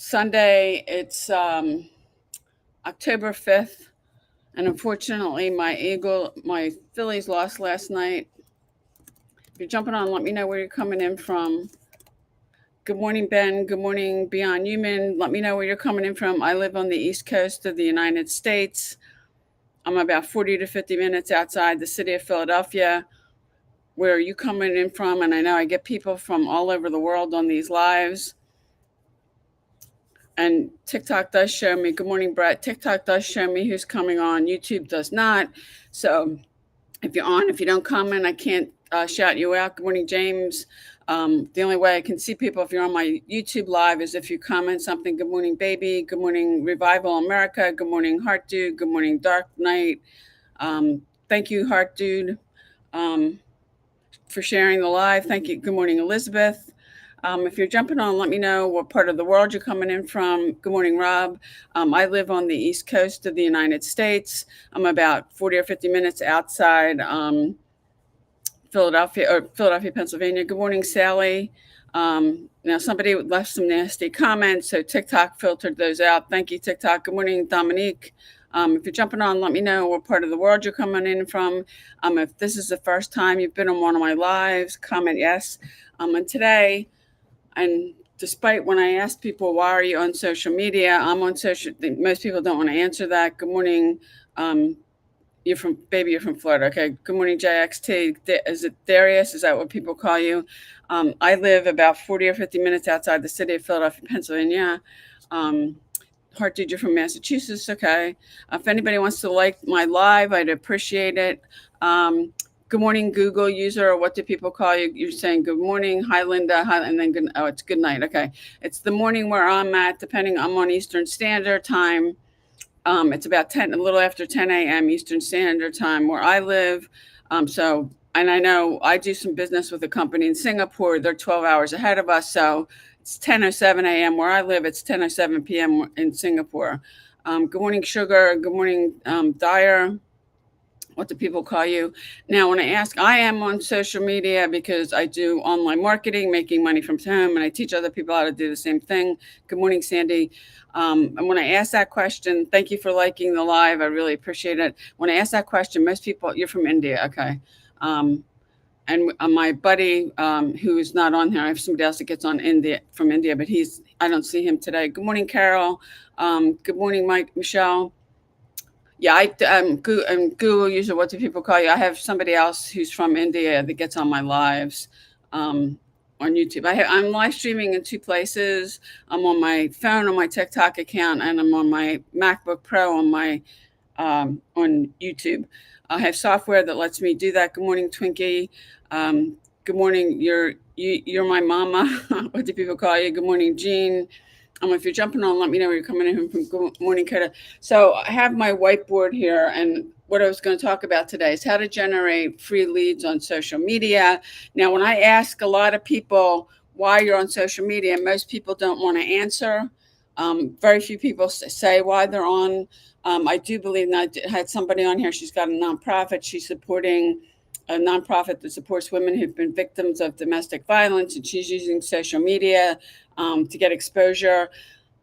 Sunday. It's October 5th, and unfortunately, my Phillies lost last night. If you're jumping on, let me know where you're coming in from. Good morning, Ben. Good morning, Beyond Human. Let me know where you're coming in from. I live on the East Coast of the United States. I'm about 40 to 50 minutes outside the city of Philadelphia. Where are you coming in from? And I know I get people from all over the world on these lives. And TikTok does show me, good morning, Brett. TikTok does show me who's coming on. YouTube does not. So if you're on, if you don't comment, I can't shout you out. Good morning, James. The only way I can see people if you're on my YouTube live is if you comment something. Good morning, baby. Good morning, Revival America. Good morning, Heart Dude. Good morning, Dark Knight. Thank you, Heart Dude, for sharing the live. Thank you. Good morning, Elizabeth. If you're jumping on, let me know what part of the world you're coming in from. Good morning, Rob. I live on the East Coast of the United States. I'm about 40 or 50 minutes outside Philadelphia, Pennsylvania. Good morning, Sally. Now, somebody left some nasty comments, so TikTok filtered those out. Thank you, TikTok. Good morning, Dominique. If you're jumping on, let me know what part of the world you're coming in from. If this is the first time you've been on one of my lives, comment yes. And today, and despite when I ask people, why are you on social media? I'm on social. Most people don't want to answer that. Good morning. You're from Florida. Okay. Good morning, JXT. Is it Darius? Is that what people call you? I live about 40 or 50 minutes outside the city of Philadelphia, Pennsylvania. Heart Dude, you're from Massachusetts. Okay. If anybody wants to like my live, I'd appreciate it. Good morning, Google user. What do people call you? You're saying good morning. Hi, Linda. Hi, and then it's good night. Okay. It's the morning where I'm at, depending. I'm on Eastern Standard Time. It's about a little after 10 a.m. Eastern Standard Time where I live. And I know I do some business with a company in Singapore. They're 12 hours ahead of us. So it's 10:07 a.m. where I live. It's 10:07 p.m. in Singapore. Good morning, Sugar. Good morning, Dyer. What do people call you? Now, when I am on social media because I do online marketing, making money from home, and I teach other people how to do the same thing. Good morning, Sandy. And when I ask that question, thank you for liking the live. I really appreciate it. When I ask that question, most people, you're from India. Okay. And my buddy, who is not on here, I have somebody else that gets on from India, but I don't see him today. Good morning, Carol. Good morning, Michelle. Yeah, Google user. What do people call you? I have somebody else who's from India that gets on my lives on YouTube. I'm live streaming in two places. I'm on my phone on my TikTok account, and I'm on my MacBook Pro on YouTube. I have software that lets me do that. Good morning, Twinkie. Good morning. You're my mama. What do people call you? Good morning, Jean. If you're jumping on, let me know where you're coming in from. Good morning, Kata. So I have my whiteboard here, and what I was going to talk about today is how to generate free leads on social media. Now, when I ask a lot of people why you're on social media, most people don't want to answer. Very few people say why they're on. I do believe, and I had somebody on here, she's got a nonprofit. She's supporting a nonprofit that supports women who've been victims of domestic violence, and she's using social media to get exposure.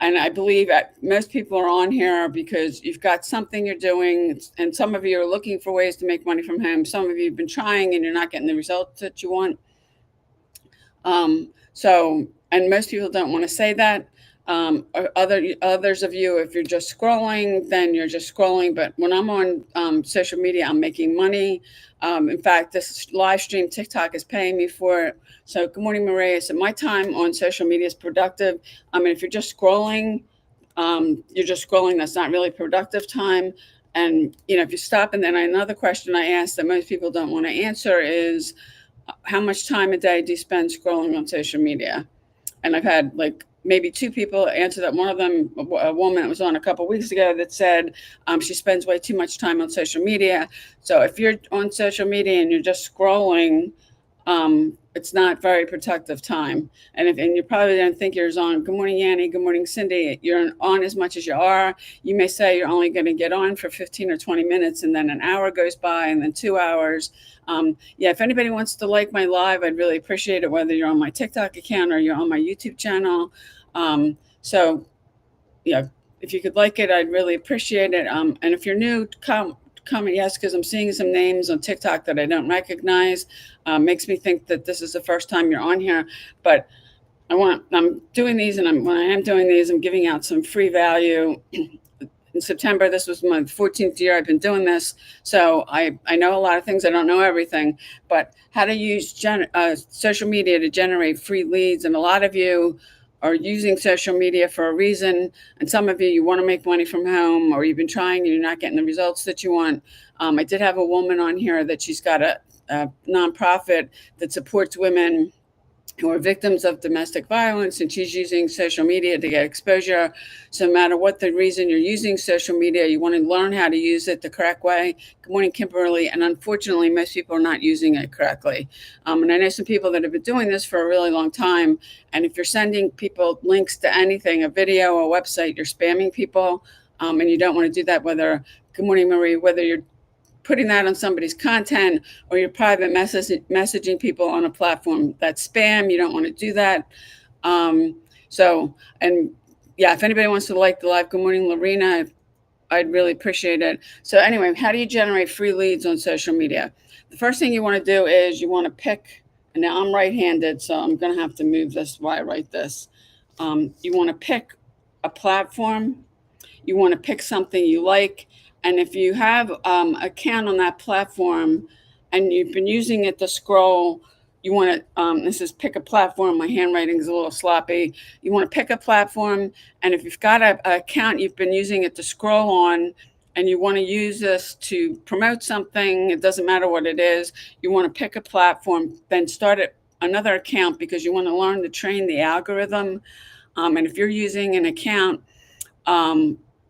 And I believe that most people are on here because you've got something you're doing, and some of you are looking for ways to make money from home. Some of you have been trying and you're not getting the results that you want. And most people don't want to say that. Others of you, if you're just scrolling, then you're just scrolling. But when I'm on social media, I'm making money. In fact, this live stream, TikTok is paying me for it. So good morning, Maria. So my time on social media is productive. If you're just scrolling, you're just scrolling. That's not really productive time. And, if you stop, and then another question I ask that most people don't want to answer is, how much time a day do you spend scrolling on social media? And I've had maybe two people answer that. One of them, a woman that was on a couple of weeks ago, that said she spends way too much time on social media. So if you're on social media and you're just scrolling, it's not very productive time. And you probably don't think you're on. Good morning, Yanni. Good morning, Cindy. You're on as much as you are. You may say you're only going to get on for 15 or 20 minutes, and then an hour goes by, and then 2 hours. If anybody wants to like my live, I'd really appreciate it, whether you're on my TikTok account or you're on my YouTube channel. So, yeah, if you could like it, I'd really appreciate it. And if you're new, comment yes, because I'm seeing some names on TikTok that I don't recognize. Makes me think that this is the first time you're on here. But I'm doing these, and when I am doing these, I'm giving out some free value. In September, this was my 14th year I've been doing this. So I know a lot of things. I don't know everything, but how to use social media to generate free leads. And a lot of you are using social media for a reason. And some of you want to make money from home, or you've been trying and you're not getting the results that you want. I did have a woman on here that she's got a nonprofit that supports women who are victims of domestic violence, and she's using social media to get exposure. So no matter what the reason you're using social media, you want to learn how to use it the correct way. Good morning, Kimberly. And unfortunately, most people are not using it correctly. And I know some people that have been doing this for a really long time. And if you're sending people links to anything, a video, a website, you're spamming people. And you don't want to do that, good morning, Marie, whether you're putting that on somebody's content or your private messaging people on a platform that's spam. You don't want to do that. And yeah, if anybody wants to like the live, good morning, Lorena, I'd really appreciate it. So anyway, how do you generate free leads on social media? The first thing you want to do is you want to pick, and now I'm right-handed, so I'm going to have to move this while I write this. You want to pick a platform. You want to pick something you like. And if you have account on that platform and you've been using it to scroll, you want to, this is pick a platform. My handwriting is a little sloppy. You want to pick a platform. And if you've got an account, you've been using it to scroll on, and you want to use this to promote something, it doesn't matter what it is, you want to pick a platform, then start another account, because you want to learn to train the algorithm. And if you're using an account,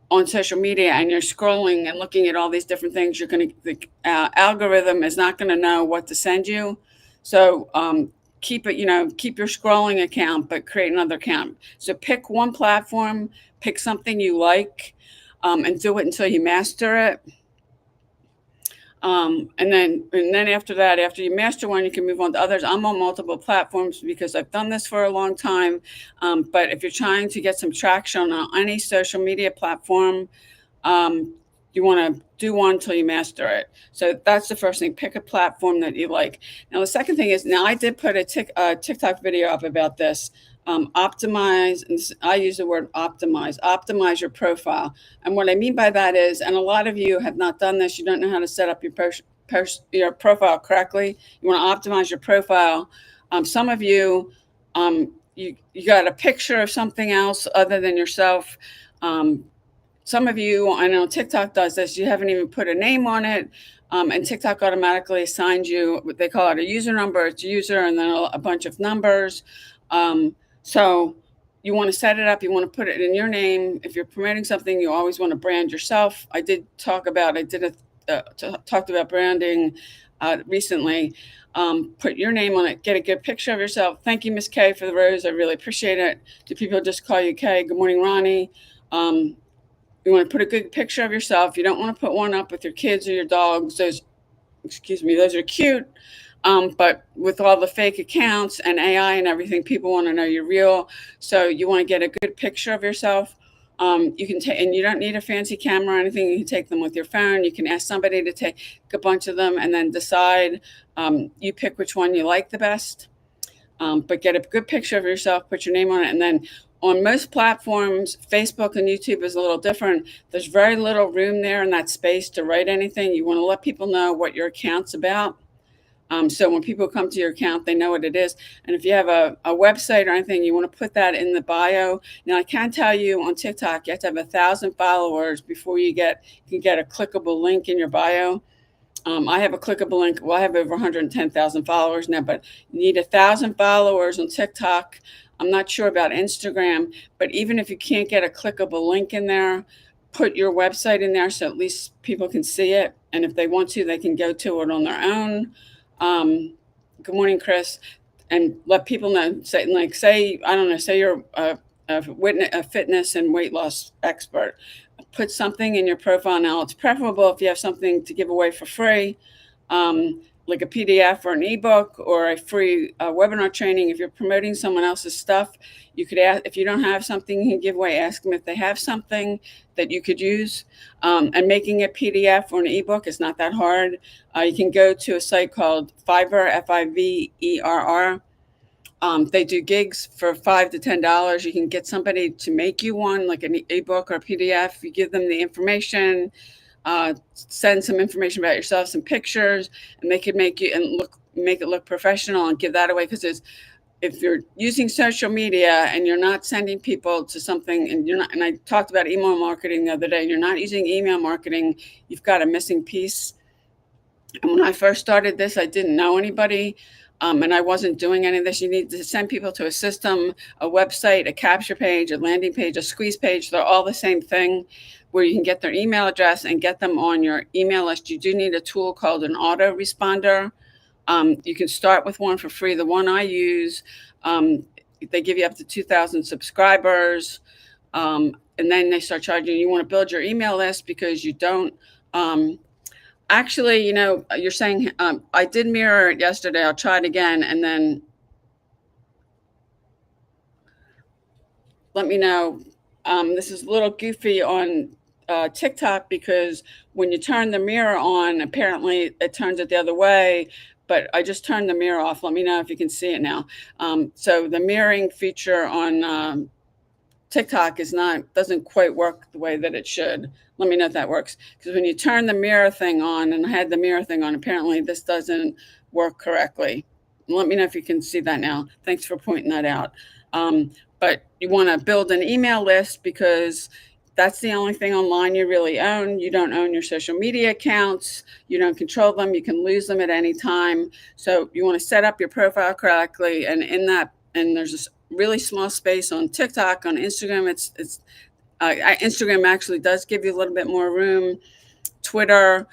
on social media and you're scrolling and looking at all these different things, the algorithm is not going to know what to send you. So keep your scrolling account, but create another account. So pick one platform, pick something you like, and do it until you master it. And then after that, after you master one, you can move on to others. I'm on multiple platforms because I've done this for a long time. But if you're trying to get some traction on any social media platform, you want to do one until you master it. So that's the first thing. Pick a platform that you like. Now, the second thing is, now I did put a TikTok video up about this. Optimize, and I use the word optimize your profile. And what I mean by that is, and a lot of you have not done this, you don't know how to set up your profile correctly. You want to optimize your profile. Some of you, you got a picture of something else other than yourself. Some of you, I know TikTok does this, you haven't even put a name on it. And TikTok automatically assigns you what they call it a user number. It's user and then a bunch of numbers. So you want to set it up. You want to put it in your name. If you're promoting something, you always want to brand yourself. I talked about branding recently. Put your name on it. Get a good picture of yourself. Thank you, Miss Kay, for the rose. I really appreciate it. Do people just call you Kay? Good morning, Ronnie. You want to put a good picture of yourself. You don't want to put one up with your kids or your dogs. Those are cute. But with all the fake accounts and AI and everything, people want to know you're real. So you want to get a good picture of yourself. You can take, and you don't need a fancy camera or anything. You can take them with your phone. You can ask somebody to take a bunch of them and then decide. You pick which one you like the best. But get a good picture of yourself, put your name on it, and then on most platforms, Facebook and YouTube is a little different. There's very little room there in that space to write anything. You want to let people know what your account's about. So when people come to your account, they know what it is. And if you have a website or anything, you want to put that in the bio. Now, I can tell you on TikTok, you have to have 1,000 followers before you can get a clickable link in your bio. I have a clickable link. Well, I have over 110,000 followers now, but you need 1,000 followers on TikTok. I'm not sure about Instagram, but even if you can't get a clickable link in there, put your website in there so at least people can see it. And if they want to, they can go to it on their own. Good morning, Chris. And let people know, say you're a fitness and weight loss expert. Put something in your profile. Now, it's preferable if you have something to give away for free. like a PDF or an ebook or a free webinar training. If you're promoting someone else's stuff, you could ask, if you don't have something you can give away, ask them if they have something that you could use. And making a PDF or an ebook is not that hard. You can go to a site called Fiverr, Fiverr. They do gigs for $5 to $10. You can get somebody to make you one, like an ebook or a PDF. You give them the information, send some information about yourself, some pictures, and they could make it look professional and give that away. Because if you're using social media and you're not sending people to something, and I talked about email marketing the other day, you're not using email marketing, you've got a missing piece. And when I first started this, I didn't know anybody. And I wasn't doing any of this. You need to send people to a system, a website, a capture page, a landing page, a squeeze page. They're all the same thing, where you can get their email address and get them on your email list. You do need a tool called an autoresponder. You can start with one for free. The one I use, they give you up to 2,000 subscribers. And then they start charging you. You want to build your email list because you don't. Actually, you're saying I did mirror it yesterday. I'll try it again, and then let me know. This is a little goofy on TikTok because when you turn the mirror on, apparently it turns it the other way. But I just turned the mirror off. Let me know if you can see it now. So the mirroring feature on TikTok doesn't quite work the way that it should. Let me know if that works. Because when you turn the mirror thing on, and I had the mirror thing on, apparently this doesn't work correctly. Let me know if you can see that now. Thanks for pointing that out. But you want to build an email list because that's the only thing online you really own. You don't own your social media accounts. You don't control them. You can lose them at any time. So you want to set up your profile correctly. And there's this really small space on TikTok. On Instagram, Instagram actually does give you a little bit more room. Twitter,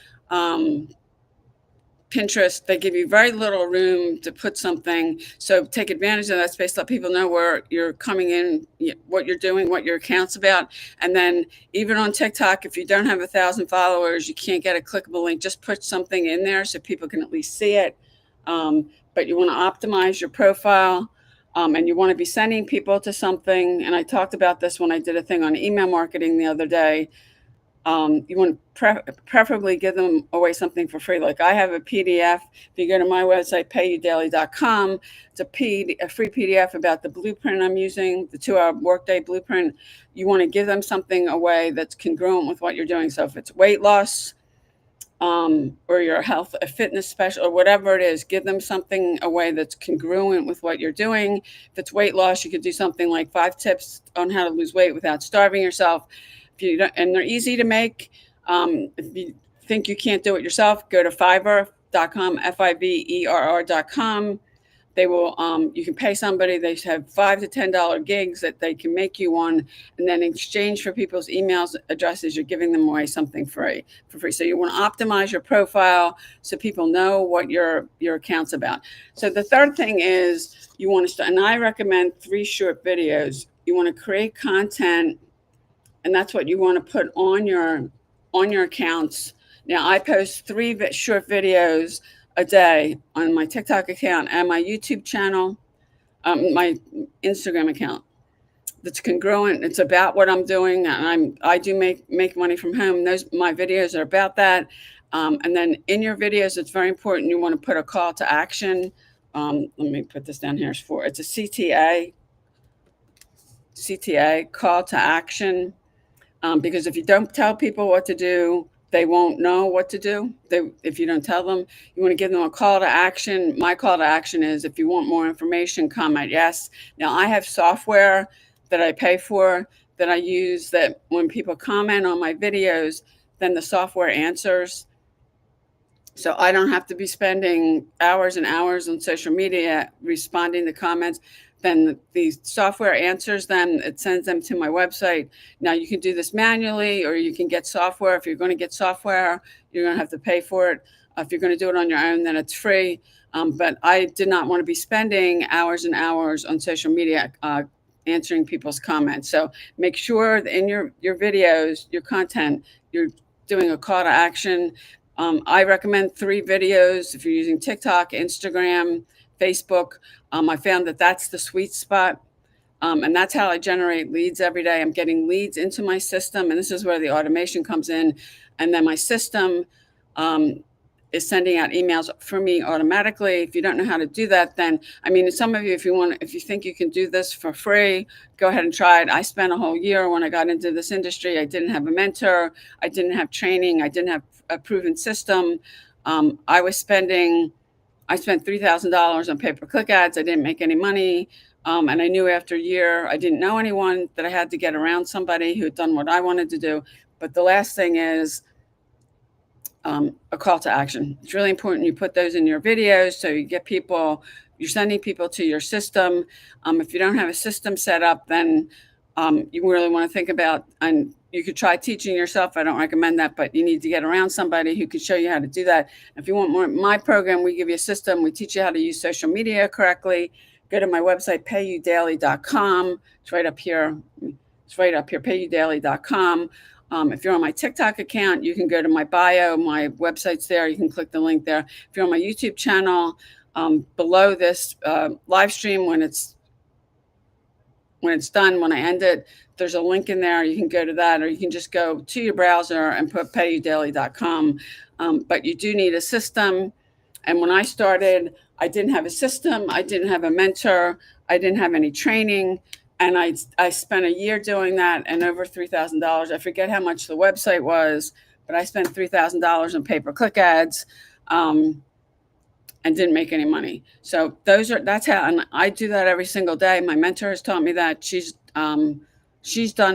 Pinterest, they give you very little room to put something. So take advantage of that space. Let people know where you're coming in, what you're doing, what your account's about. And then even on TikTok, if you don't have 1,000 followers, you can't get a clickable link. Just put something in there so people can at least see it. But you want to optimize your profile. And you want to be sending people to something. And I talked about this when I did a thing on email marketing the other day. You want to preferably give them away something for free. Like I have a PDF. If you go to my website, payudaily.com, it's a free PDF about the blueprint I'm using, the 2-hour workday blueprint. You want to give them something away that's congruent with what you're doing. So if it's weight loss, or your health, a fitness special, or whatever it is, give them something away that's congruent with what you're doing. If it's weight loss, you could do something like 5 tips on how to lose weight without starving yourself. If you don't, and they're easy to make. If you think you can't do it yourself, go to Fiverr.com, Fiverr.com. They will, you can pay somebody. They have $5 to $10 gigs that they can make you one, and then in exchange for people's emails addresses, you're giving them away something for free. So you want to optimize your profile so people know what your account's about. So the third thing is you want to start, and I recommend 3 short videos. You want to create content, and that's what you want to put on your accounts. Now I post 3 short videos a day on my TikTok account and my YouTube channel, my Instagram account. That's congruent. It's about what I'm doing, and I do make money from home. My videos are about that. And then in your videos, it's very important. You want to put a call to action. Let me put this down here. It's a CTA, call to action. Because if you don't tell people what to do, they won't know what to do. If you don't tell them, you want to give them a call to action. My call to action is, if you want more information, comment yes. Now I have software that I pay for that I use, that when people comment on my videos, then the software answers. So I don't have to be spending hours and hours on social media responding to comments. Then the software answers them. It sends them to my website. Now you can do this manually, or you can get software. If you're going to get software, you're going to have to pay for it. If you're going to do it on your own, then it's free. But I did not want to be spending hours and hours on social media answering people's comments. So make sure that in your videos, your content, you're doing a call to action. I recommend 3 videos if you're using TikTok, Instagram, Facebook. I found that that's the sweet spot. And that's how I generate leads every day. I'm getting leads into my system, and this is where the automation comes in. And then my system um, is sending out emails for me automatically. If you don't know how to do that, then I mean, some of you, if you think you can do this for free, go ahead and try it. I spent a whole year when I got into this industry. I didn't have a mentor. I didn't have training. I didn't have a proven system. I spent $3,000 on pay-per-click ads. I didn't make any money. And I knew after a year, I didn't know anyone, that I had to get around somebody who had done what I wanted to do. But the last thing is a call to action. It's really important you put those in your videos so you get people, you're sending people to your system. If you don't have a system set up, then you really want to think about, and you could try teaching yourself. I don't recommend that, but you need to get around somebody who could show you how to do that. If you want more, my program, we give you a system. We teach you how to use social media correctly. Go to my website, payudaily.com. It's right up here. payudaily.com. If you're on my TikTok account, you can go to my bio. My website's there. You can click the link there. If you're on my YouTube channel, below this live stream, when it's done, when I end it, there's a link in there. You can go to that, or you can just go to your browser and put payudaily.com. But you do need a system. And when I started, I didn't have a system. I didn't have a mentor. I didn't have any training. And I spent a year doing that, and over $3,000. I forget how much the website was, but I spent $3,000 on pay-per-click ads. And didn't make any money. So that's how, and I do that every single day. My mentor has taught me that. She's done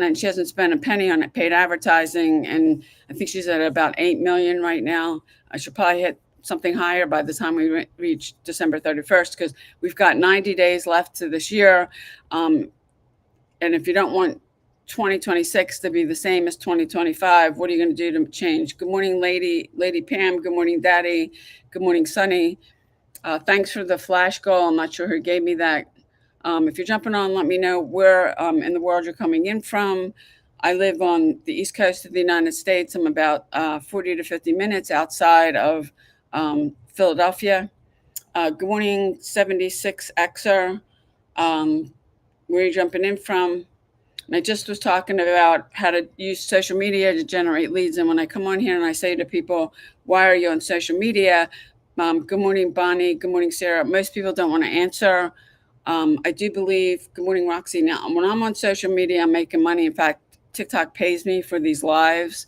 it, and she hasn't spent a penny on paid advertising. And I think she's at about 8 million right now. I should probably hit something higher by the time we reach December 31st, because we've got 90 days left to this year. And if you don't want 2026 to be the same as 2025, what are you going to do to change? Good morning, Lady Pam. Good morning, Daddy. Good morning, Sunny. Thanks for the flash goal. I'm not sure who gave me that. If you're jumping on, let me know where in the world you're coming in from. I live on the East Coast of the United States. I'm about 40 to 50 minutes outside of Philadelphia. Good morning, 76Xer. Where are you jumping in from? And I just was talking about how to use social media to generate leads. And when I come on here and I say to people, why are you on social media? Good morning, Bonnie. Good morning, Sarah. Most people don't want to answer. I do believe, good morning, Roxy. Now, when I'm on social media, I'm making money. In fact, TikTok pays me for these lives.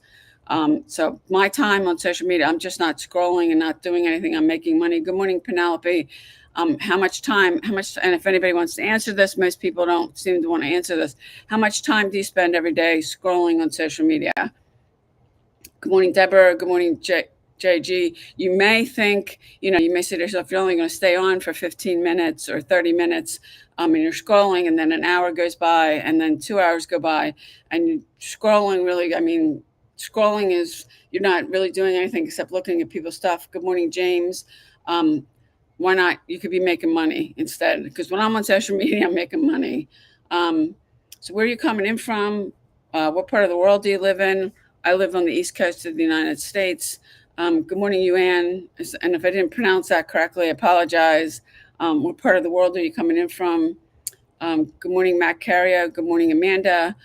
So my time on social media, I'm just not scrolling and not doing anything. I'm making money. Good morning, Penelope. How much time, and if anybody wants to answer this, most people don't seem to want to answer this. How much time do you spend every day scrolling on social media? Good morning, Deborah. Good morning, JG. You may think, you may say to yourself, you're only going to stay on for 15 minutes or 30 minutes, and you're scrolling, and then an hour goes by, and then 2 hours go by, and you're scrolling really, scrolling is, you're not really doing anything except looking at people's stuff. Good morning, James. Why not? You could be making money instead, because when I'm on social media, I'm making money. So where are you coming in from? What part of the world do you live in? I live on the East Coast of the United States. Good morning, Yuan. And if I didn't pronounce that correctly, I apologize. What part of the world are you coming in from? Good morning, Matt Carrier. Good morning, Amanda.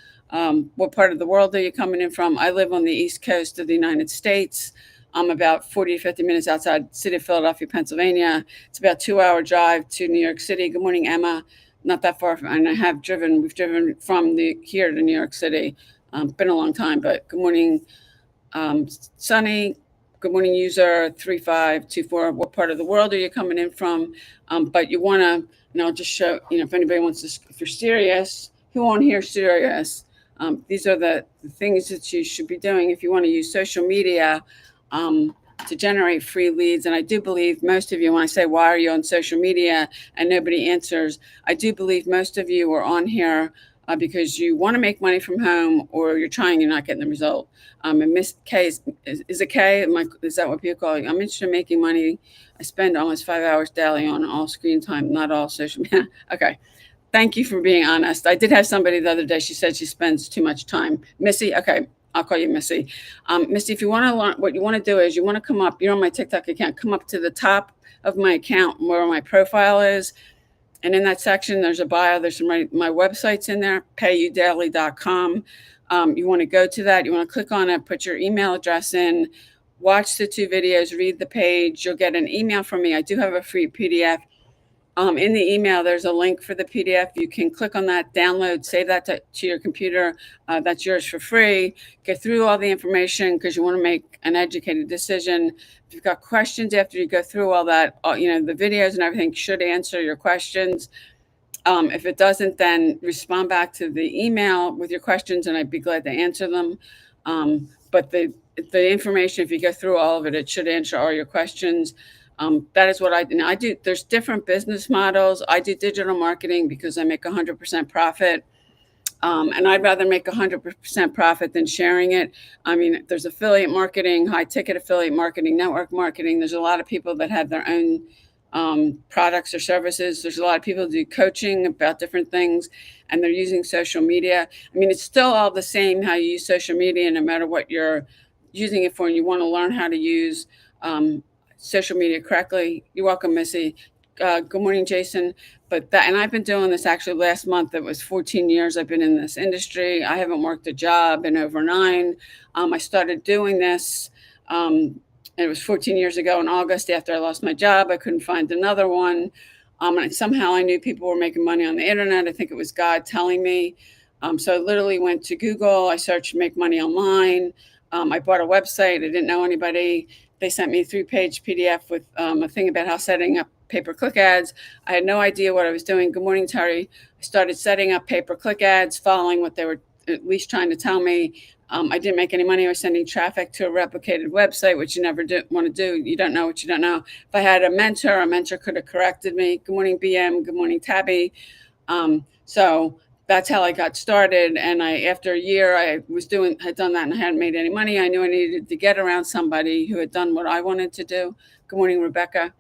What part of the world are you coming in from? I live on the East Coast of the United States. I'm about 40 to 50 minutes outside the city of Philadelphia, Pennsylvania. It's about a 2-hour drive to New York City. Good morning, Emma. Not that far from, and we've driven from here to New York City. Been a long time, but good morning, Sunny. Good morning, user 3524. What part of the world are you coming in from? But you want to, and I'll just show, if anybody wants to, if you're serious, who on here is serious? These are the things that you should be doing if you want to use social media to generate free leads. And I do believe most of you, when I say, why are you on social media, and nobody answers, I do believe most of you are on here because you want to make money from home, or you're trying, you're not getting the result. And Miss K, is it K? Is that what people call it? I'm interested in making money. I spend almost 5 hours daily on all screen time, not all social media. Okay. Thank you for being honest. I did have somebody the other day, she said she spends too much time. Missy, okay. I'll call you Missy. Missy, if you want to learn, what you want to do is you want to come up. You're on my TikTok account. Come up to the top of my account where my profile is, and in that section, there's a bio. There's my website's in there, payudaily.com. You want to go to that. You want to click on it, put your email address in, watch the 2 videos, read the page. You'll get an email from me. I do have a free PDF. In the email, there's a link for the PDF. You can click on that, download, save that to your computer. That's yours for free. Get through all the information because you want to make an educated decision. If you've got questions after you go through all that, the videos and everything should answer your questions. If it doesn't, then respond back to the email with your questions, and I'd be glad to answer them. But the information, if you go through all of it, it should answer all your questions. That is what I do. Now, I do. There's different business models. I do digital marketing because I make 100% profit. And I'd rather make 100% profit than sharing it. I mean, there's affiliate marketing, high ticket affiliate marketing, network marketing. There's a lot of people that have their own products or services. There's a lot of people who do coaching about different things, and they're using social media. I mean, it's still all the same how you use social media, no matter what you're using it for, and you want to learn how to use social media correctly. You're welcome, Missy. Good morning, Jason. And I've been doing this actually last month. It was 14 years I've been in this industry. I haven't worked a job in over 9. I started doing this. It was 14 years ago in August after I lost my job. I couldn't find another one. And somehow I knew people were making money on the internet. I think it was God telling me. So I literally went to Google. I searched make money online. I bought a website. I didn't know anybody. They sent me a 3-page PDF with a thing about how setting up pay-per-click ads. I had no idea what I was doing. Good morning, Terry. I started setting up pay-per-click ads, following what they were at least trying to tell me. I didn't make any money. I was sending traffic to a replicated website, which you never want to do. You don't know what you don't know. If I had a mentor could have corrected me. Good morning, BM. Good morning, Tabby. So that's how I got started. And after a year, I had done that and I hadn't made any money. I knew I needed to get around somebody who had done what I wanted to do. Good morning, Rebecca.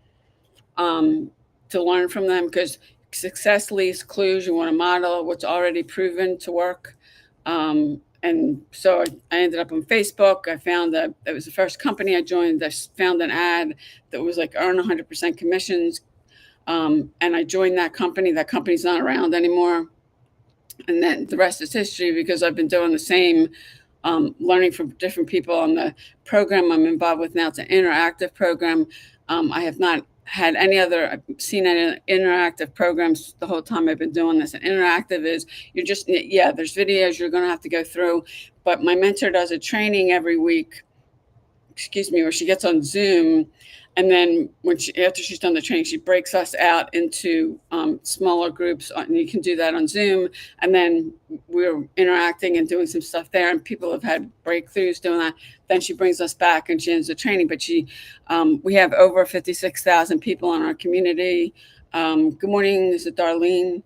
To learn from them, because success leaves clues. You want to model what's already proven to work. And so I ended up on Facebook. I found that it was the first company I joined. I found an ad that was like earn 100% commissions. And I joined that company. That company's not around anymore. And then the rest is history, because I've been doing the same, learning from different people on the program I'm involved with now. It's an interactive program. I have not had seen any interactive programs the whole time I've been doing this. And interactive is there's videos you're going to have to go through. But my mentor does a training every week, where she gets on Zoom. And then after she's done the training, she breaks us out into smaller groups, and you can do that on Zoom. And then we're interacting and doing some stuff there, and people have had breakthroughs doing that. Then she brings us back and she ends the training. But we have over 56,000 people in our community. Good morning, this is Darlene.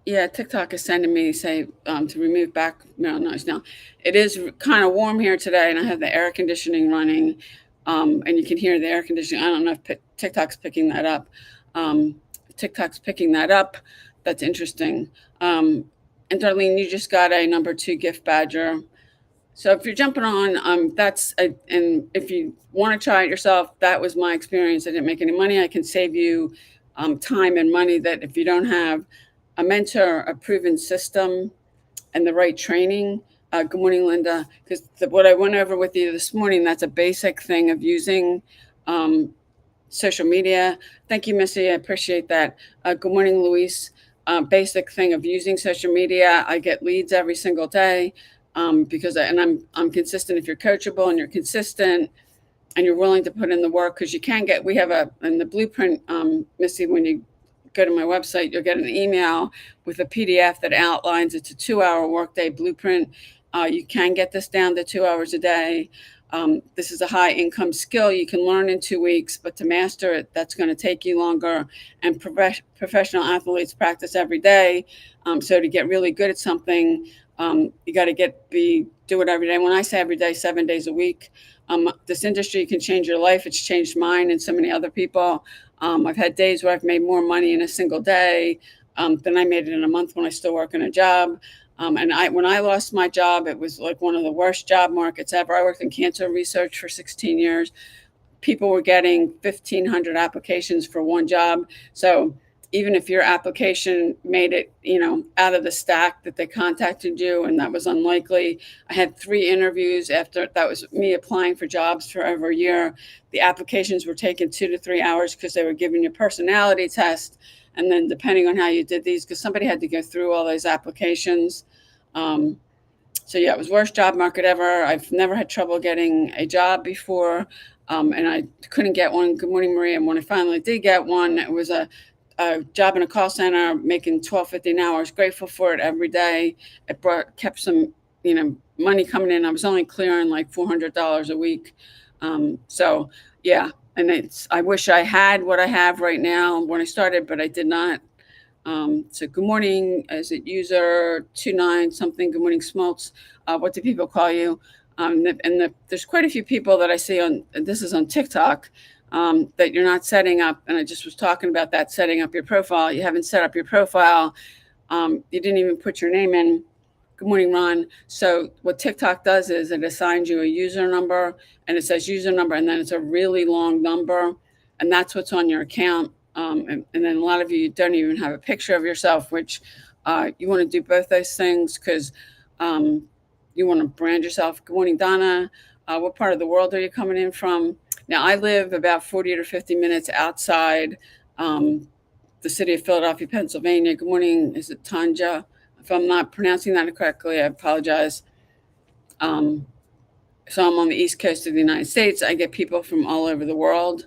Yeah, TikTok is sending me to remove background noise. Now, it is kind of warm here today, and I have the air conditioning running, and you can hear the air conditioning. I don't know if TikTok's picking that up. TikTok's picking that up. That's interesting. And Darlene, you just got a number 2 gift badger. So if you're jumping on, and if you want to try it yourself, that was my experience. I didn't make any money. I can save you time and money that if you don't have a mentor, a proven system, and the right training. Good morning, Linda. Because what I went over with you this morning, that's a basic thing of using social media. Thank you, Missy. I appreciate that. Good morning, Luis. Basic thing of using social media. I get leads every single day because I'm consistent. If you're coachable and you're consistent and you're willing to put in the work, because we have in the blueprint, Missy, when you go to my website, you'll get an email with a PDF that outlines it's a 2-hour workday blueprint. You can get this down to 2 hours a day. This is a high income skill you can learn in 2 weeks, but to master it, that's going to take you longer. And professional athletes practice every day. So to get really good at something, you got to do it every day. When I say every day, 7 days a week. This industry can change your life. It's changed mine and so many other people. I've had days where I've made more money in a single day than I made in a month when I still work in a job. When I lost my job, it was like one of the worst job markets ever. I worked in cancer research for 16 years. People were getting 1,500 applications for one job. So even if your application made it, out of the stack that they contacted you, and that was unlikely. I had 3 interviews after that was me applying for jobs for over a year. The applications were taking 2 to 3 hours because they were giving you a personality test. And then depending on how you did these, because somebody had to go through all those applications. So yeah, it was worst job market ever. I've never had trouble getting a job before. And I couldn't get one. Good morning, Maria. And when I finally did get one, it was a job in a call center making $12.50 an hour. I was grateful for it every day. It kept some, money coming in. I was only clearing like $400 a week. So yeah, and I wish I had what I have right now when I started, but I did not. So good morning, is it user 29 something? Good morning, Smoltz. What do people call you? There's quite a few people that I see this is on TikTok, that you're not setting up. And I just was talking about that, setting up your profile. You haven't set up your profile. You didn't even put your name in. Good morning, Ron. So what TikTok does is it assigns you a user number, and it says user number, and then it's a really long number, and that's what's on your account. And then a lot of you don't even have a picture of yourself, which you want to do both those things because you want to brand yourself. Good morning, Donna. What part of the world are you coming in from? Now, I live about 40 to 50 minutes outside the city of Philadelphia, Pennsylvania. Good morning. Is it Tanja? If I'm not pronouncing that correctly, I apologize. So I'm on the East Coast of the United States. I get people from all over the world.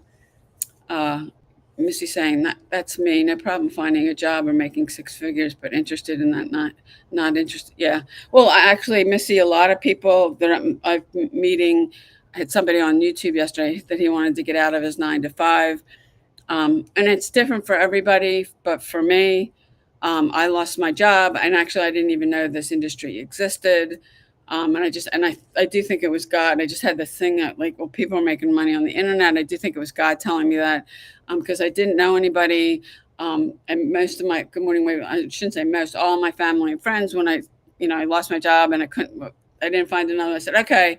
Missy saying that's me. No problem finding a job or making 6 figures, but interested in that, not interested. Yeah. Well, Missy, a lot of people that I'm meeting. I had somebody on YouTube yesterday that he wanted to get out of his 9 to 5. And it's different for everybody, but for me, I lost my job, and actually I didn't even know this industry existed. And I do think it was God. I just had this thing that people are making money on the internet. I do think it was God telling me that, because I didn't know anybody. And most of my, good morning, I shouldn't say most, all my family and friends, when I lost my job and I didn't find another, I said, okay,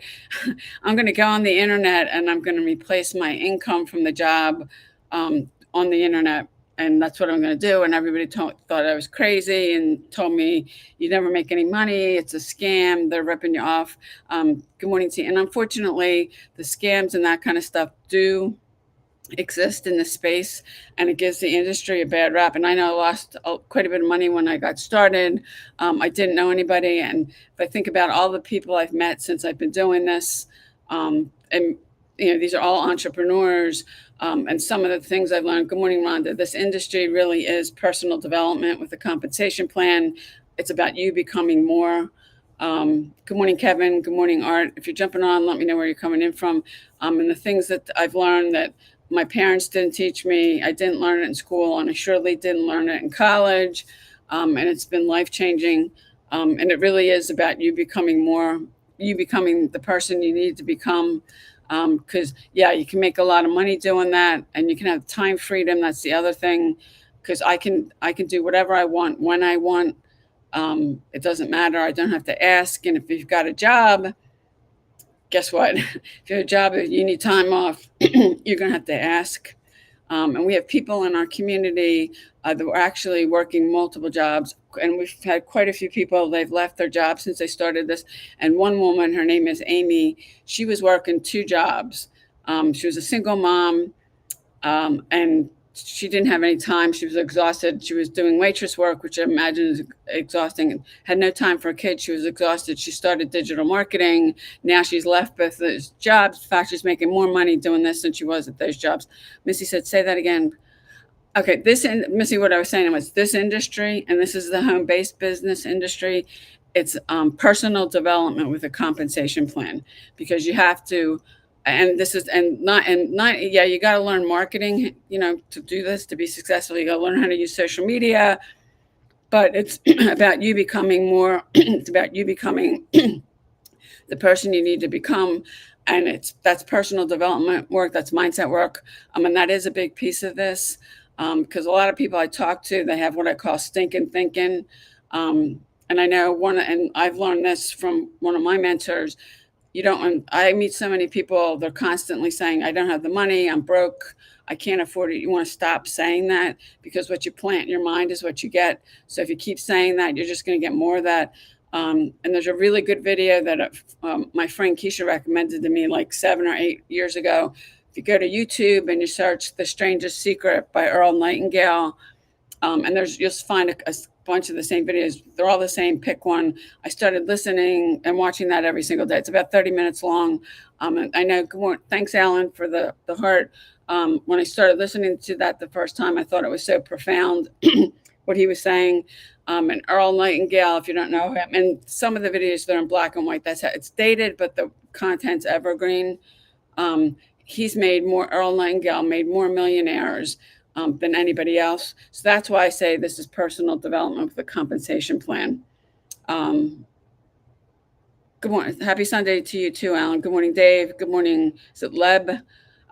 I'm going to go on the internet and I'm going to replace my income from the job on the internet. And that's what I'm going to do. And everybody thought I was crazy and told me, you never make any money. It's a scam. They're ripping you off. Good morning to you. And unfortunately, the scams and that kind of stuff do exist in the space, and it gives the industry a bad rap. And I know I lost quite a bit of money when I got started. I didn't know anybody. And if I think about all the people I've met since I've been doing this, and these are all entrepreneurs. And some of the things I've learned, good morning, Rhonda, this industry really is personal development with a compensation plan. It's about you becoming more. Good morning, Kevin. Good morning, Art. If you're jumping on, let me know where you're coming in from. And the things that I've learned that my parents didn't teach me, I didn't learn it in school, and I surely didn't learn it in college. And it's been life-changing. And it really is about you becoming more, you becoming the person you need to become. Because you can make a lot of money doing that, and you can have time freedom. That's the other thing, because I can do whatever I want when I want. It doesn't matter. I don't have to ask. And if you've got a job, guess what? If you have a job, if you need time off, you're going to have to ask. And we have people in our community that were actually working multiple jobs. And we've had quite a few people, they've left their jobs since they started this. And one woman, her name is Amy, she was working 2 jobs. She was a single mom, and she didn't have any time. She was exhausted. She was doing waitress work, which I imagine is exhausting, had no time for a kid. She was exhausted. She started digital marketing. Now she's left both those jobs. In fact, she's making more money doing this than she was at those jobs. Missy said, say that again. Okay, Missy, what I was saying was this industry, and this is the home-based business industry, it's personal development with a compensation plan, because you have to, you got to learn marketing, to do this, to be successful. You got to learn how to use social media, but it's about you becoming more, it's about you becoming the person you need to become. and that's personal development work, that's mindset work, and that is a big piece of this, because a lot of people I talk to, they have what I call stinking thinking, and I know and I've learned this from one of my mentors. You don't want I meet so many people, they're constantly saying, "I don't have the money, I'm broke, I can't afford it." You wanna stop saying that, because what you plant in your mind is what you get. So if you keep saying that, you're just gonna get more of that. And there's a really good video that, my friend Keisha recommended to me like 7 or 8 years ago. If you go to YouTube and you search "The Strangest Secret" by Earl Nightingale, and you'll find a bunch of the same videos. They're all the same. Pick one. I started listening and watching that every single day. It's about 30 minutes long. And I know. Thanks, Alan, for the heart. When I started listening to that the first time, I thought it was so profound what he was saying. And Earl Nightingale, if you don't know him, and some of the videos that are in black and white, that's how it's dated, but the content's evergreen. Earl Nightingale made more millionaires than anybody else. So that's why I say this is personal development with a compensation plan. Good morning. Happy Sunday to you too, Alan. Good morning, Dave. Good morning. Is it Leb?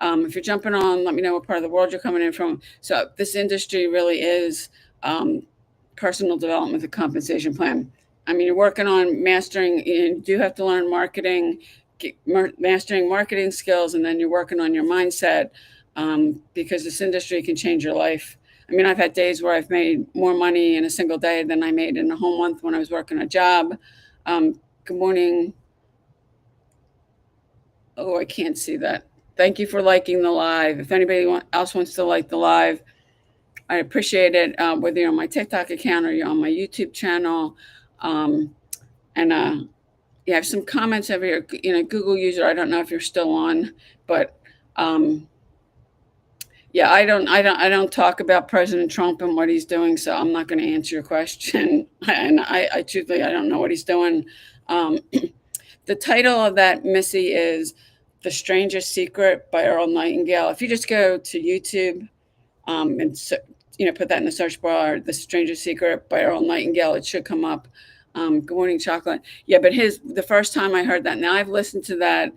If you're jumping on, let me know what part of the world you're coming in from. So this industry really is personal development with a compensation plan. I mean, you're working on mastering, you do have to learn marketing, mastering marketing skills, and then you're working on your mindset, because this industry can change your life. I mean, I've had days where I've made more money in a single day than I made in a whole month when I was working a job. Good morning. Oh, I can't see that. Thank you for liking the live. If anybody else wants to like the live, I appreciate it, whether you're on my TikTok account or you're on my YouTube channel. And you have some comments over here. Google user, I don't know if you're still on, but yeah, I don't talk about President Trump and what he's doing, so I'm not going to answer your question. And I truthfully, I don't know what he's doing. The title of that, Missy, is "The Strangest Secret" by Earl Nightingale. If you just go to YouTube, and put that in the search bar, "The Strangest Secret" by Earl Nightingale, it should come up. Good morning, Chocolate. Yeah, but the first time I heard that, now I've listened to that.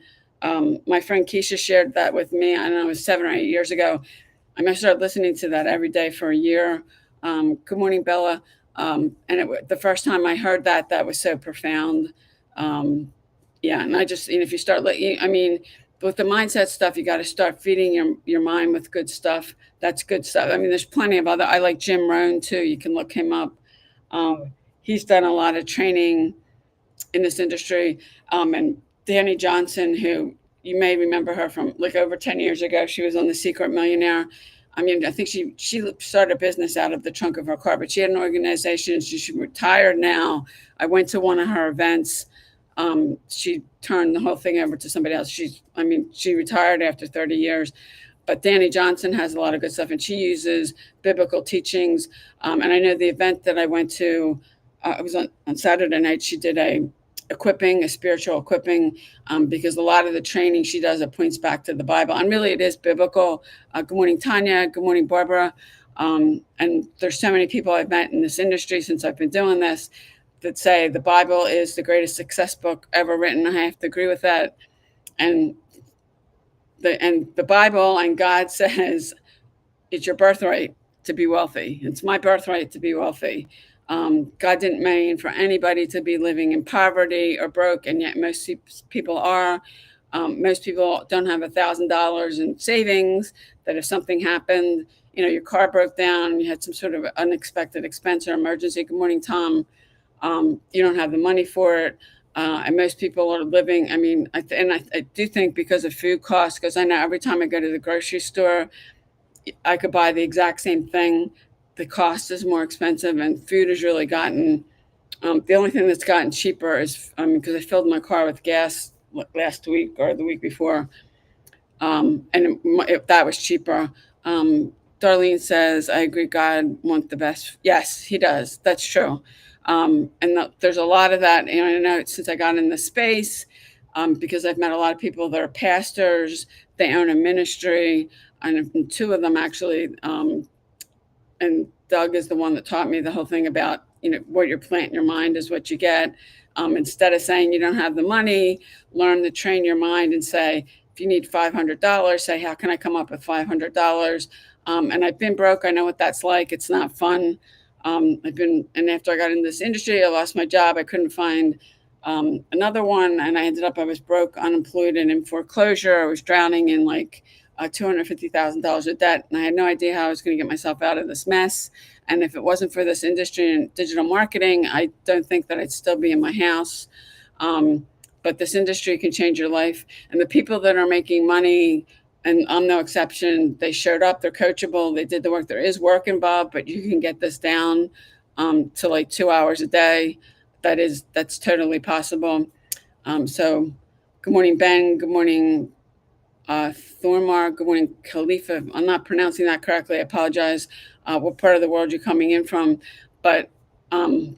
My friend Keisha shared that with me. I don't know, it was 7 or 8 years ago. I started listening to that every day for a year. Good morning, Bella. And the first time I heard that, that was so profound. Yeah, and if you start, with the mindset stuff, you got to start feeding your mind with good stuff. That's good stuff. I mean, there's plenty of I like Jim Rohn too. You can look him up. He's done a lot of training in this industry. And Danny Johnson, who you may remember her from like over 10 years ago, she was on The Secret Millionaire. I mean, I think she started a business out of the trunk of her car, but she had an organization. She's retired now. I went to one of her events. She turned the whole thing over to somebody else. She retired after 30 years. But Danny Johnson has a lot of good stuff, and she uses biblical teachings. And I know the event that I went to, it was on Saturday night. She did a spiritual equipping, because a lot of the training she does, it points back to the Bible, and really it is biblical. Good morning, Tanya. Good morning, Barbara. And there's so many people I've met in this industry since I've been doing this that say the Bible is the greatest success book ever written. I have to agree with that. And the Bible and God says it's your birthright to be wealthy. It's my birthright to be wealthy. God didn't mean for anybody to be living in poverty or broke, and yet most people are. Most people don't have $1,000 in savings, that if something happened, your car broke down, you had some sort of unexpected expense or emergency. Good morning, Tom. You don't have the money for it. And most people are living, I do think because of food costs, because I know every time I go to the grocery store, I could buy the exact same thing. The cost is more expensive, and food has really gotten, the only thing that's gotten cheaper is, because I filled my car with gas last week or the week before, and that was cheaper. Darlene says, I agree, God wants the best. Yes, he does. That's true. There's a lot of that. And I know since I got in the space, because I've met a lot of people that are pastors, they own a ministry, and two of them actually, and Doug is the one that taught me the whole thing about what you plant in your mind is what you get. Instead of saying you don't have the money, learn to train your mind and say, if you need $500, say, how can I come up with $500? And I've been broke. I know what that's like. It's not fun. And after I got in this industry, I lost my job. I couldn't find another one. And I was broke, unemployed, and in foreclosure. I was drowning in like $250,000 of debt. And I had no idea how I was going to get myself out of this mess. And if it wasn't for this industry and digital marketing, I don't think that I'd still be in my house. But this industry can change your life. And the people that are making money, and I'm no exception, they showed up, they're coachable, they did the work. There is work involved, but you can get this down to like 2 hours a day. That's totally possible. So good morning, Ben. Good morning, Thormar. Good morning, Khalifa. If I'm not pronouncing that correctly, I apologize. What part of the world you're coming in from, but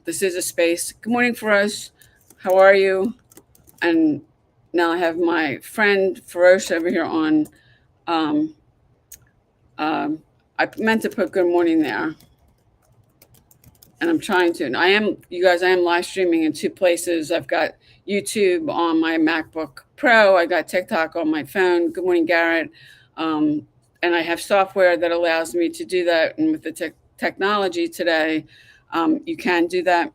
this is a space. Good morning, Feroz. How are you? And now I have my friend Feroz over here on. I meant to put good morning there, and I'm trying to. And I am live streaming in two places. I've got YouTube on my MacBook Pro. I got TikTok on my phone. Good morning, Garrett. And I have software that allows me to do that. And with the technology today, you can do that.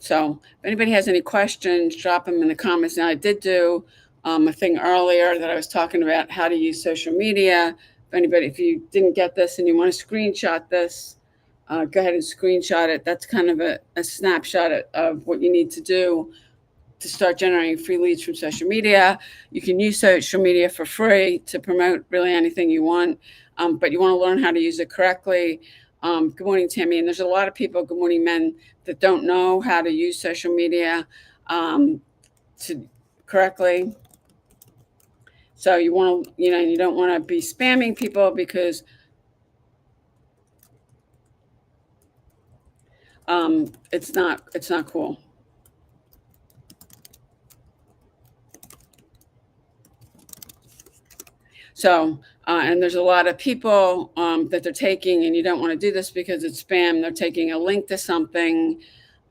So if anybody has any questions, drop them in the comments. Now, I did do a thing earlier that I was talking about how to use social media. If you didn't get this and you want to screenshot this, go ahead and screenshot it. That's kind of a snapshot of what you need to do to start generating free leads from social media. You can use social media for free to promote really anything you want, but you want to learn how to use it correctly. Good morning, Tammy. And there's a lot of people, good morning, men, that don't know how to use social media correctly. So you want to, you don't want to be spamming people because it's not cool. So, and there's a lot of people that they're taking, and you don't want to do this because it's spam. They're taking a link to something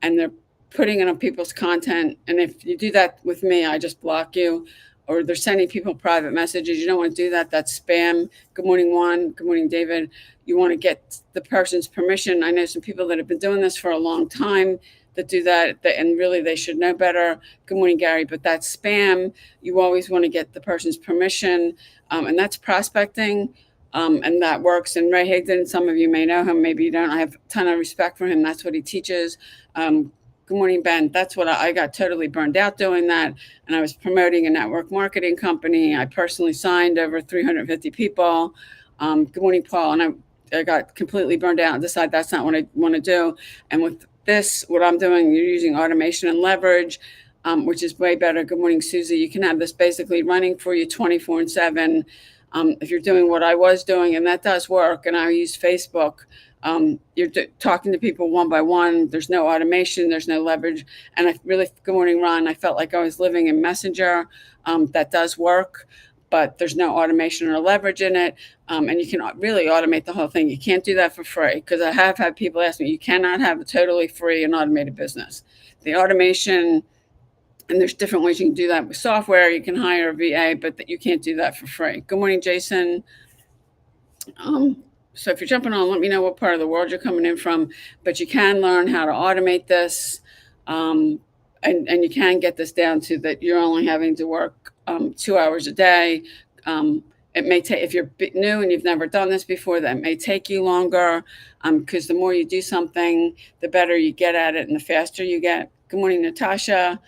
and they're putting it on people's content. And if you do that with me, I just block you. Or they're sending people private messages. You don't want to do that. That's spam. Good morning, Juan. Good morning, David. You want to get the person's permission. I know some people that have been doing this for a long time that do that, and really they should know better. Good morning, Gary. But that's spam. You always want to get the person's permission, and that's prospecting, and that works. And Ray Higdon, some of you may know him, maybe you don't. I have a ton of respect for him. That's what he teaches. Good morning, Ben. That's what I got totally burned out doing that. And I was promoting a network marketing company. I personally signed over 350 people. Good morning, Paul. And I got completely burned out and decided that's not what I want to do. And with this, what I'm doing, you're using automation and leverage, which is way better. Good morning, Susie. You can have this basically running for you 24/7. If you're doing what I was doing, and that does work, and I use Facebook, you're talking to people one by one. There's no automation. There's no leverage. And good morning, Ron. I felt like I was living in Messenger. That does work, but there's no automation or leverage in it. And you can really automate the whole thing. You can't do that for free, because I have had people ask me, you cannot have a totally free and automated business. The automation, and there's different ways you can do that with software. You can hire a VA, but you can't do that for free. Good morning, Jason. So if you're jumping on, let me know what part of the world you're coming in from. But you can learn how to automate this, and you can get this down to that you're only having to work 2 hours a day. It may take, if you're new and you've never done this before, that may take you longer, because the more you do something, the better you get at it and the faster you get. Good morning, Natasha.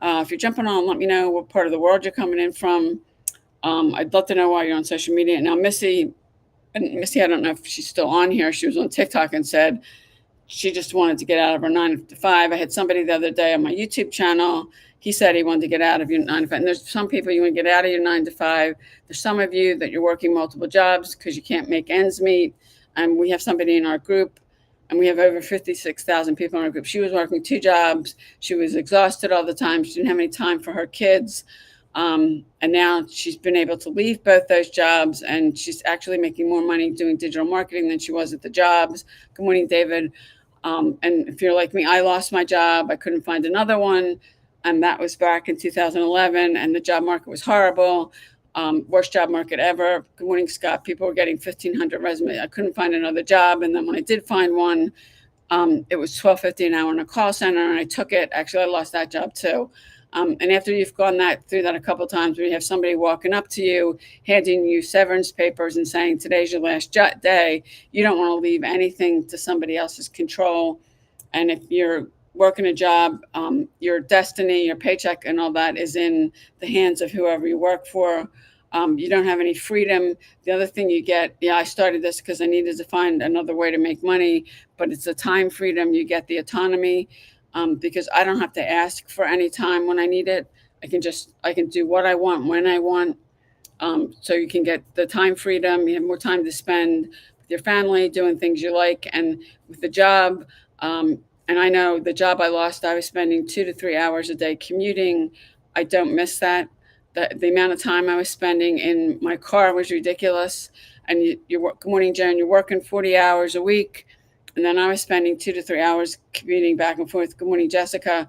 If you're jumping on, let me know what part of the world you're coming in from. I'd love to know why you're on social media. Now, Missy, I don't know if she's still on here. She was on TikTok and said she just wanted to get out of her 9 to 5. I had somebody the other day on my YouTube channel. He said he wanted to get out of your 9 to 5. And there's some people you want to get out of your 9 to 5. There's some of you that you're working multiple jobs because you can't make ends meet. And we have somebody in our group, and we have over 56,000 people in our group. She was working 2 jobs. She was exhausted all the time. She didn't have any time for her kids. And now she's been able to leave both those jobs, and she's actually making more money doing digital marketing than she was at the jobs. Good morning, David. And if you're like me, I lost my job. I couldn't find another one. And that was back in 2011. And the job market was horrible. Worst job market ever. Good morning, Scott. People were getting 1,500 resumes. I couldn't find another job. And then when I did find one, it was $12.50 an hour in a call center, and I took it. Actually, I lost that job too. And after you've gone through that a couple of times, where you have somebody walking up to you, handing you severance papers and saying, today's your last day, you don't want to leave anything to somebody else's control. And if you're working a job, your destiny, your paycheck, and all that is in the hands of whoever you work for. You don't have any freedom. The other thing you get, I started this because I needed to find another way to make money, but it's the time freedom. You get the autonomy, because I don't have to ask for any time when I need it. I can do what I want when I want. So you can get the time freedom. You have more time to spend with your family, doing things you like, and with the job. And I know the job I lost, I was spending 2 to 3 hours a day commuting. I don't miss that. The amount of time I was spending in my car was ridiculous. And good morning, Jen. You're working 40 hours a week. And then I was spending 2 to 3 hours commuting back and forth. Good morning, Jessica.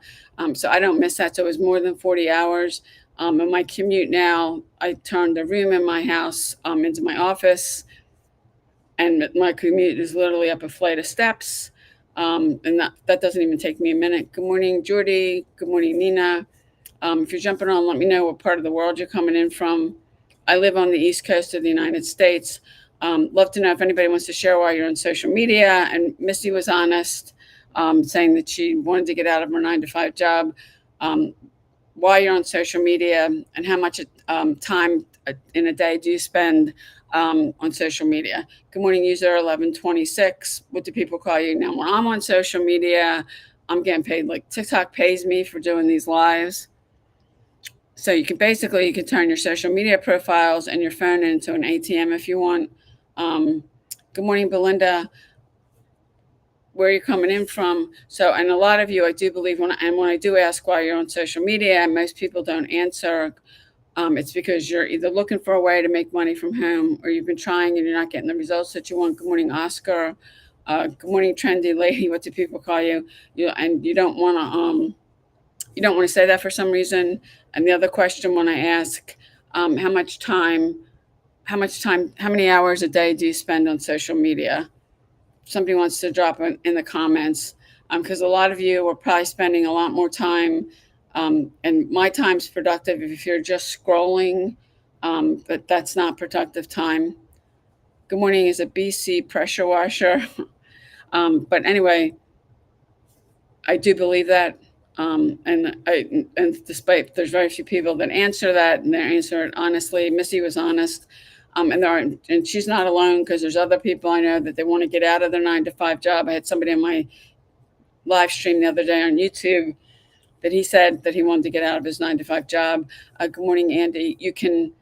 So I don't miss that. So it was more than 40 hours. And my commute now, I turned the room in my house into my office. And my commute is literally up a flight of steps. And that doesn't even take me a minute. Good morning, Jordy. Good morning, Nina. If you're jumping on, let me know what part of the world you're coming in from. I live on the East Coast of the United States. Love to know if anybody wants to share while you're on social media. And Missy was honest, saying that she wanted to get out of her 9-to-5 job. While you're on social media, and how much time in a day do you spend on social media? Good morning, user 1126. What do people call you? Now, when I'm on social media, I'm getting paid. Like TikTok pays me for doing these lives. So you can turn your social media profiles and your phone into an ATM if you want. Good morning, Belinda. Where you're coming in from. So, and a lot of you, I do believe, when I do ask why you're on social media, and most people don't answer, it's because you're either looking for a way to make money from home, or you've been trying and you're not getting the results that you want. Good morning, Oscar. Good morning, trendy lady. What do people call you? And you don't want to say that for some reason. And the other question when I ask, how many hours a day do you spend on social media? Somebody wants to drop in the comments, because a lot of you are probably spending a lot more time, and my time's productive if you're just scrolling, but that's not productive time. Good morning is a BC pressure washer. But anyway, I do believe that, and despite there's very few people that answer that, and they answer it honestly. Missy was honest. And she's not alone, because there's other people I know that they want to get out of their 9-to-5 job. I had somebody in my live stream the other day on YouTube that he said that he wanted to get out of his 9-to-5 job. Good morning, Andy. You can,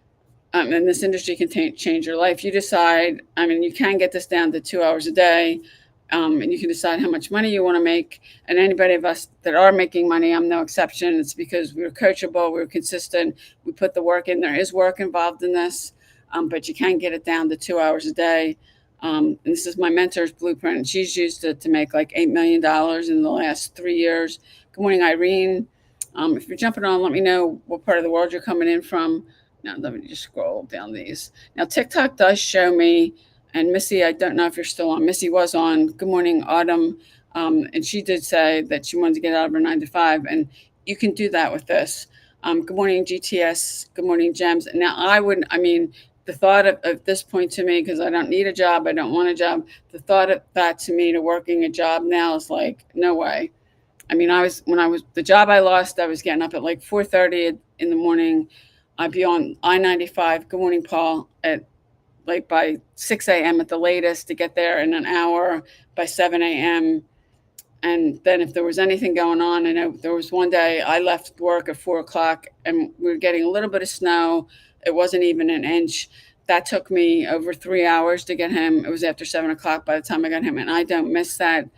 and this industry can change your life. You decide, you can get this down to 2 hours a day, and you can decide how much money you want to make. And anybody of us that are making money, I'm no exception. It's because we were coachable, we were consistent, we put the work in. There is work involved in this. But you can get it down to 2 hours a day. And this is my mentor's blueprint, and she's used it to make like $8 million in the last 3 years. Good morning, Irene. If you're jumping on, let me know what part of the world you're coming in from. Now, let me just scroll down these. Now, TikTok does show me, and Missy, I don't know if you're still on. Missy was on. Good morning, Autumn. And she did say that she wanted to get out of her 9-to-5, and you can do that with this. Good morning, GTS. Good morning, Gems. Now, the thought of this point to me, because I don't need a job, I don't want a job, the thought of that to me to working a job now is like, no way. The job I lost, I was getting up at like 4:30 in the morning. I'd be on I-95. Good morning, Paul. At like by 6 a.m. at the latest, to get there in an hour by 7 a.m. And then if there was anything going on, I know there was one day I left work at 4 o'clock and we were getting a little bit of snow. It wasn't even an inch. That took me over 3 hours to get home. It was after 7 o'clock by the time I got home. And I don't miss that,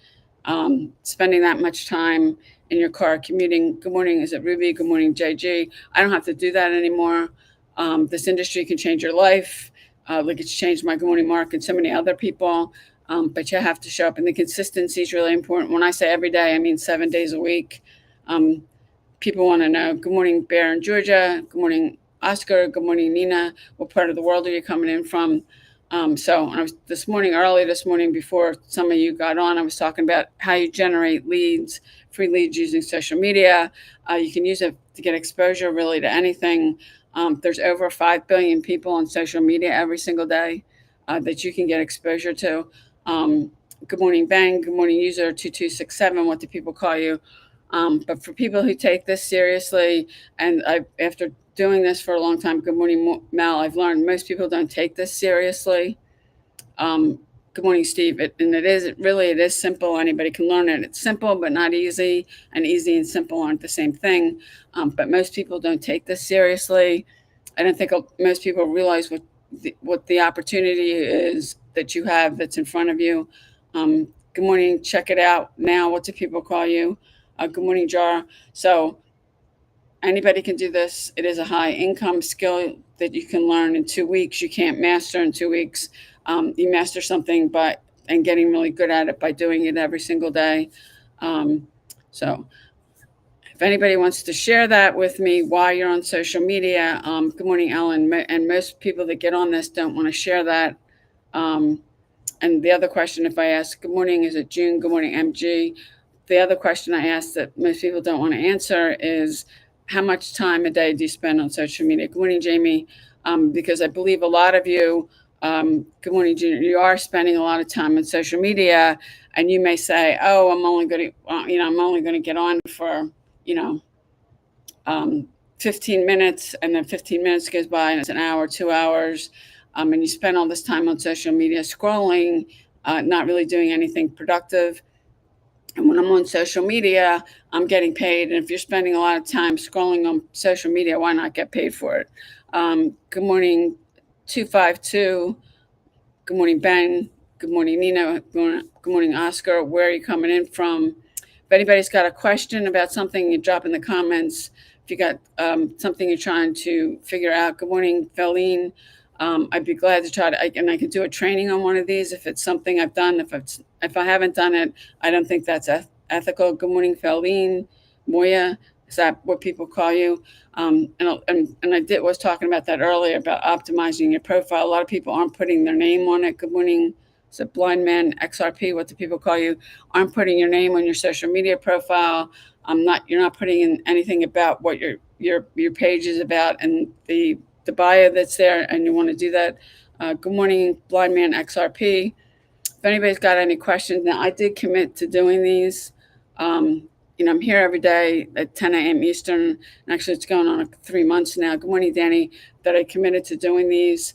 spending that much time in your car commuting. Good morning. Is it Ruby? Good morning, JG. I don't have to do that anymore. This industry can change your life. Like it's changed my Good morning, Mark, and so many other people. but you have to show up, and the consistency is really important. When I say every day, I mean 7 days a week. People want to know, good morning, Bear in Georgia. Good morning, Oscar. Good morning, Nina. What part of the world are you coming in from? So I was early this morning, before some of you got on, I was talking about how you generate leads, free leads using social media. You can use it to get exposure really to anything. There's over 5 billion people on social media every single day that you can get exposure to. Good morning, Ben. Good morning, user 2267. What do people call you? But for people who take this seriously, and after doing this for a long time, good morning, Mel, I've learned most people don't take this seriously. Good morning, Steve. It is simple. Anybody can learn it. It's simple, but not easy. And easy and simple aren't the same thing. But most people don't take this seriously. I don't think most people realize what the opportunity is that you have that's in front of you. Good morning. Check it out now. What do people call you? Good morning, Jar. So anybody can do this. It is a high income skill that you can learn in 2 weeks. You can't master in 2 weeks. You master something and getting really good at it by doing it every single day. So if anybody wants to share that with me while you're on social media, good morning, Ellen. And most people that get on this don't want to share that. And the other question, if I ask, good morning, is it June? Good morning, MG. The other question I ask that most people don't want to answer is, how much time a day do you spend on social media? Good morning, Jamie. Because I believe a lot of you, good morning, Junior, you are spending a lot of time on social media, and you may say, oh, I'm only going to get on for, 15 minutes, and then 15 minutes goes by and it's an hour, 2 hours. And you spend all this time on social media scrolling, not really doing anything productive. And when I'm on social media, I'm getting paid. And if you're spending a lot of time scrolling on social media, why not get paid for it? Good morning, 252. Good morning, Ben. Good morning, Nina. Good morning, Oscar. Where are you coming in from? If anybody's got a question about something, you drop in the comments. If you got something you're trying to figure out, good morning, Feline. I'd be glad to try to, and I could do a training on one of these if it's something I've done. If I haven't done it, I don't think that's ethical. Good morning, Feline. Moya, is that what people call you? And I was talking about that earlier, about optimizing your profile. A lot of people aren't putting their name on it. Good morning. Is it Blind Man XRP? What do people call you? Aren't putting your name on your social media profile. You're not putting in anything about what your page is about and the bio that's there, and you want to do that. Good morning, Blind Man XRP. If anybody's got any questions, now I did commit to doing these. I'm here every day at 10 a.m. Eastern, and actually it's going on 3 months now. Good morning, Danny, that I committed to doing these.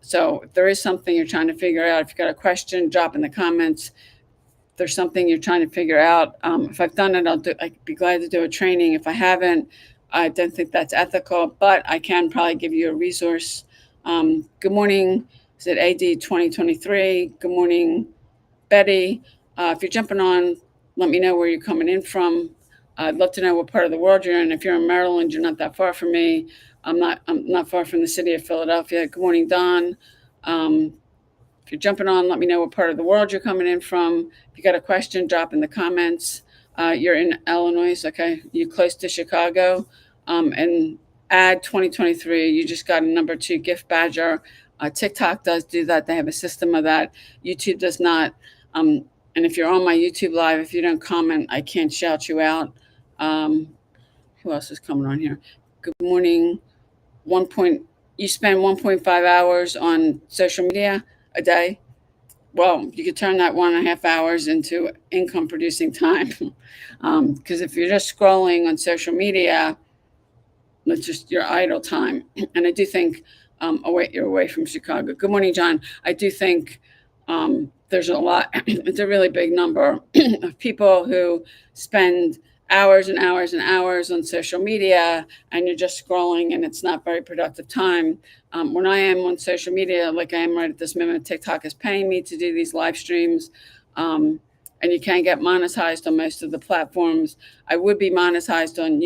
So if there is something you're trying to figure out, if you've got a question, drop in the comments. If there's something you're trying to figure out, if I've done it, I'd be glad to do a training. If I haven't, I don't think that's ethical, but I can probably give you a resource. Good morning. Is it AD 2023? Good morning, Betty. If you're jumping on, let me know where you're coming in from. I'd love to know what part of the world you're in. If you're in Maryland, you're not that far from me. I'm not far from the city of Philadelphia. Good morning, Don. If you're jumping on, let me know what part of the world you're coming in from. If you got a question, drop in the comments. You're in Illinois, okay? You're close to Chicago. And add 2023, you just got a number 2 gift badger. TikTok does do that. They have a system of that. YouTube does not. And if you're on my YouTube live, if you don't comment, I can't shout you out. Who else is coming on here? Good morning. You spend 1.5 hours on social media a day. Well, you could turn that 1.5 hours into income producing time. Because if you're just scrolling on social media, that's just your idle time. And I do think, you're away from Chicago. Good morning, John. I do think there's a lot, it's a really big number of people who spend hours and hours and hours on social media, and you're just scrolling, and it's not very productive time. When I am on social media, like I am right at this moment, TikTok is paying me to do these live streams, and you can get monetized on most of the platforms. I would be monetized on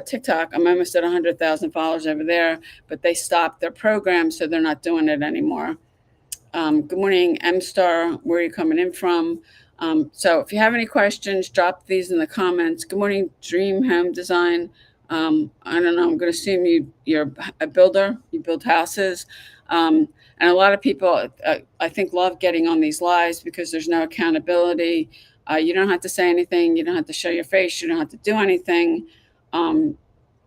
TikTok. I'm almost at 100,000 followers over there, but they stopped their program, so they're not doing it anymore. Good morning, M Star. Where are you coming in from? So if you have any questions, drop these in the comments. Good morning, Dream Home Design. I don't know. I'm going to assume you're a builder. You build houses, and a lot of people, I think, love getting on these lives because there's no accountability. You don't have to say anything. You don't have to show your face. You don't have to do anything. Um,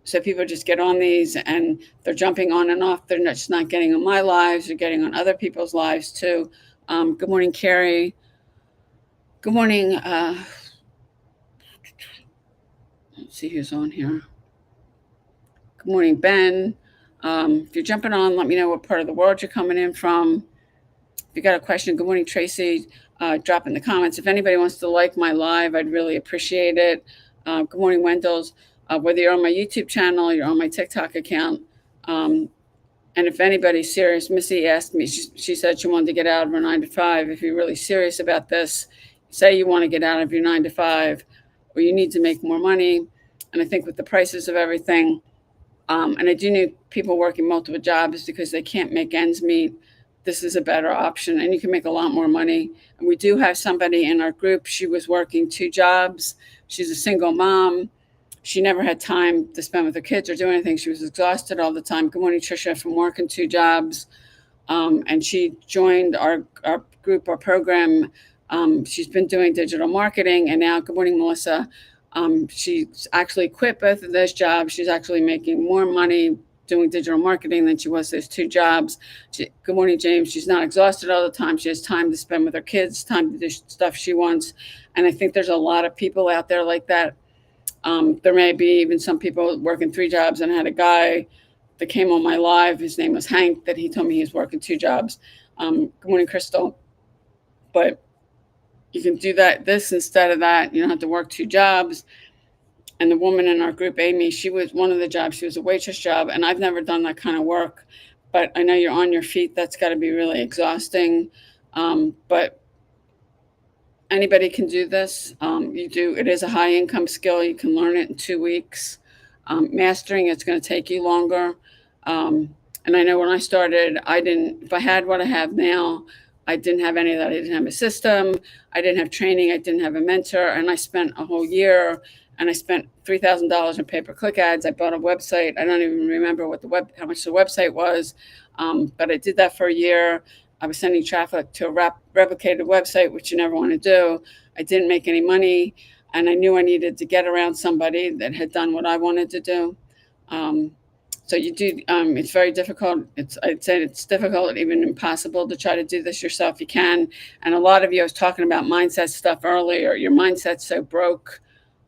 so people just get on these and they're jumping on and off. They're just not getting on my lives. They're getting on other people's lives too. Good morning, Carrie. Good morning. Let's see who's on here. Good morning, Ben. If you're jumping on, let me know what part of the world you're coming in from. If you got a question, good morning, Tracy. Drop in the comments. If anybody wants to like my live, I'd really appreciate it. Good morning, Wendell's. Whether you're on my YouTube channel, you're on my TikTok account. And if anybody's serious, Missy asked me, she said she wanted to get out of her 9 to 5. If you're really serious about this, say you want to get out of your 9 to 5, or you need to make more money. And I think with the prices of everything, and I do need people working multiple jobs because they can't make ends meet. This is a better option, and you can make a lot more money. And we do have somebody in our group. She was working 2 jobs. She's a single mom. She never had time to spend with her kids or do anything. She was exhausted all the time. Good morning, Trisha, from working 2 jobs. And she joined our group, our program. She's been doing digital marketing. And now, good morning, Melissa. She's actually quit both of those jobs. She's actually making more money doing digital marketing than she was those 2 jobs. Good morning, James. She's not exhausted all the time. She has time to spend with her kids, time to do stuff she wants. And I think there's a lot of people out there like that. There may be even some people working 3 jobs, and I had a guy that came on my live. His name was Hank, that he told me he's working 2 jobs. Good morning, Crystal. But you can do this instead of that. You don't have to work 2 jobs. And the woman in our group, Amy, she was one of the jobs. She was a waitress job, and I've never done that kind of work. But I know you're on your feet. That's got to be really exhausting. But anybody can do this. It is a high income skill. You can learn it in 2 weeks. Mastering it's going to take you longer. And I know when I started, if I had what I have now, I didn't have any of that. I didn't have a system. I didn't have training. I didn't have a mentor. And I spent a whole year, and I spent $3,000 in pay-per-click ads. I bought a website. I don't even remember how much the website was. But I did that for a year. I was sending traffic to a replicated website, which you never want to do. I didn't make any money, and I knew I needed to get around somebody that had done what I wanted to do. So you do. It's very difficult. I'd say it's difficult, even impossible, to try to do this yourself. You can, and a lot of you. I was talking about mindset stuff earlier. Your mindset's so broke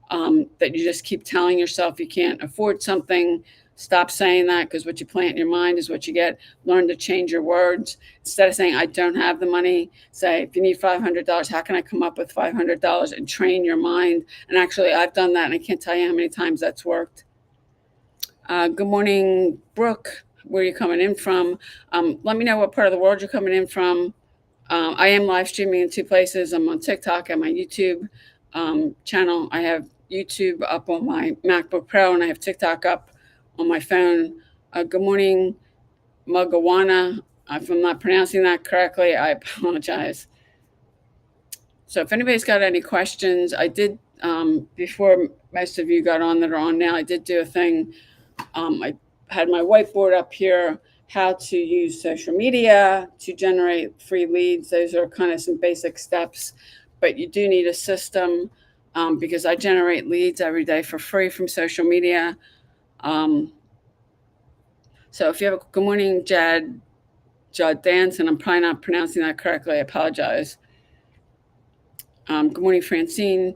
that you just keep telling yourself you can't afford something. Stop saying that, because what you plant in your mind is what you get. Learn to change your words. Instead of saying, I don't have the money, say, if you need $500, how can I come up with $500? And train your mind. And actually, I've done that, and I can't tell you how many times that's worked. Good morning, Brooke. Where are you coming in from? Let me know what part of the world you're coming in from. I am live streaming in 2 places. I'm on TikTok and my YouTube channel. I have YouTube up on my MacBook Pro, and I have TikTok up on my phone. Good morning, Mugawana. If I'm not pronouncing that correctly, I apologize. So if anybody's got any questions, I did, before most of you got on that are on now, I did do a thing. I had my whiteboard up here, how to use social media to generate free leads. Those are kind of some basic steps, but you do need a system, because I generate leads every day for free from social media. So if you have good morning, Judd Dance, and I'm probably not pronouncing that correctly. I apologize. Good morning, Francie.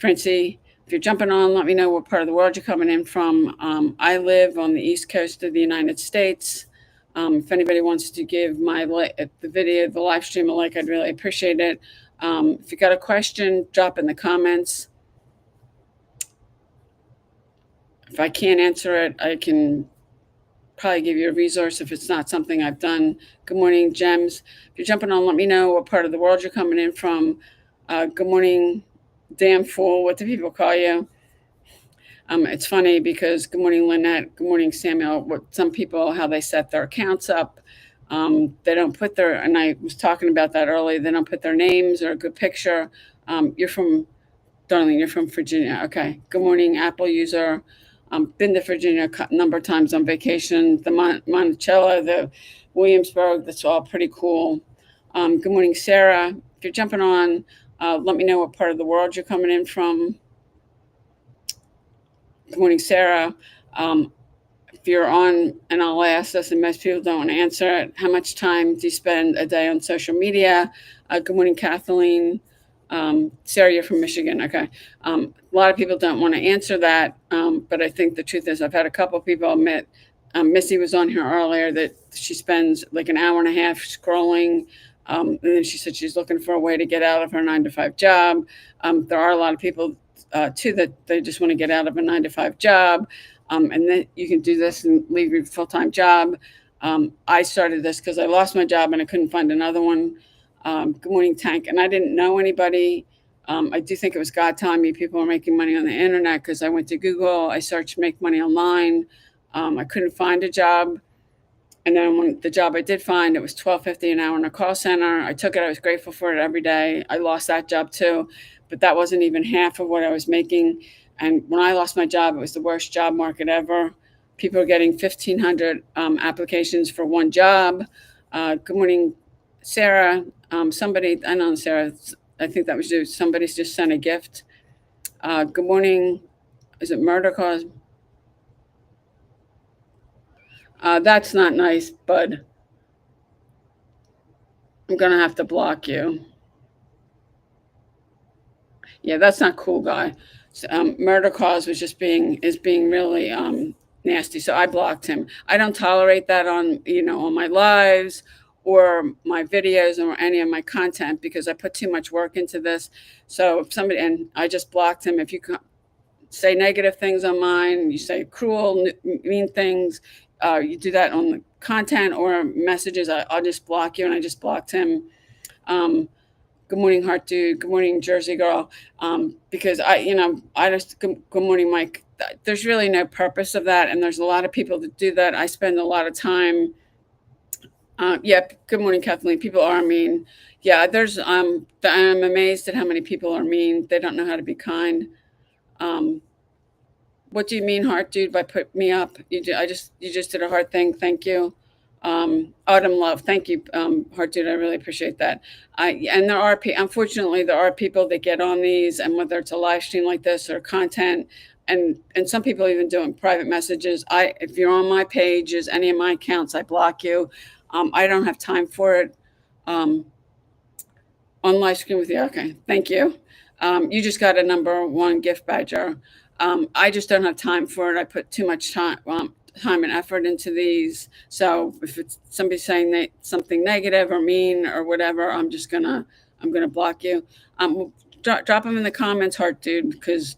If you're jumping on, let me know what part of the world you're coming in from. I live on the East Coast of the United States. If anybody wants to give the live stream a like, I'd really appreciate it. If you got a question, drop in the comments. If I can't answer it, I can probably give you a resource if it's not something I've done. Good morning, Gems. If you're jumping on, let me know what part of the world you're coming in from. Good morning, damn fool. What do people call you? It's funny because good morning, Lynette. Good morning, Samuel. What some people, how they set their accounts up. They don't put their, and I was talking about that earlier, they don't put their names or a good picture. You're from, Darling, you're from Virginia. Okay. Good morning, Apple user. Been to Virginia a number of times on vacation. The Monticello, the Williamsburg, that's all pretty cool. Good morning, Sarah. If you're jumping on, let me know what part of the world you're coming in from. Good morning, Sarah. If you're on, and I'll ask this, and most people don't want to answer it, how much time do you spend a day on social media? Good morning, Kathleen. Sarah, you're from Michigan. Okay. A lot of people don't want to answer that, but I think the truth is I've had a couple of people admit, Missy was on here earlier, that she spends like an hour and a half scrolling. And then she said she's looking for a way to get out of her 9-to-5 job. There are a lot of people too that they just want to get out of a 9-to-5 job. And then you can do this and leave your full-time job. I started this because I lost my job and I couldn't find another one. Good morning, Tank. And I didn't know anybody. I do think it was God telling me people are making money on the internet, because I went to Google, I searched make money online. I couldn't find a job. And then when the job I did find, it was $12.50 an hour in a call center. I took it. I was grateful for it every day. I lost that job too, but that wasn't even half of what I was making. And when I lost my job, it was the worst job market ever. People are getting 1,500 applications for one job. Good morning, Sarah. Somebody, I know Sarah, I think that was you. Somebody's just sent a gift. Good morning. Is it Murder Cause? That's not nice, bud. I'm going to have to block you. Yeah, that's not cool, guy. So, Murder Cause was just being really nasty. So I blocked him. I don't tolerate that on my lives or my videos or any of my content, because I put too much work into this. So if somebody, and I just blocked him. If you say negative things on mine, you say cruel, mean things, you do that on the content or messages, I'll just block you. And I just blocked him. Good morning, Heart Dude. Good morning, Jersey Girl. Because good morning, Mike. There's really no purpose of that. And there's a lot of people that do that. I spend a lot of time. Yeah. Good morning, Kathleen. People are mean. Yeah. I'm amazed at how many people are mean. They don't know how to be kind. What do you mean, Heart Dude, by put me up? You just did a heart thing. Thank you. Autumn Love, thank you, Heart Dude. I really appreciate that. And unfortunately, there are people that get on these, and whether it's a live stream like this or content, and some people even doing private messages. If you're on my pages, any of my accounts, I block you. I don't have time for it. On live stream with you. Okay, thank you. You just got a #1 gift badger. I just don't have time for it. I put too much time and effort into these. So if it's somebody saying something negative or mean or whatever, I'm gonna block you. Drop them in the comments, Heart Dude, because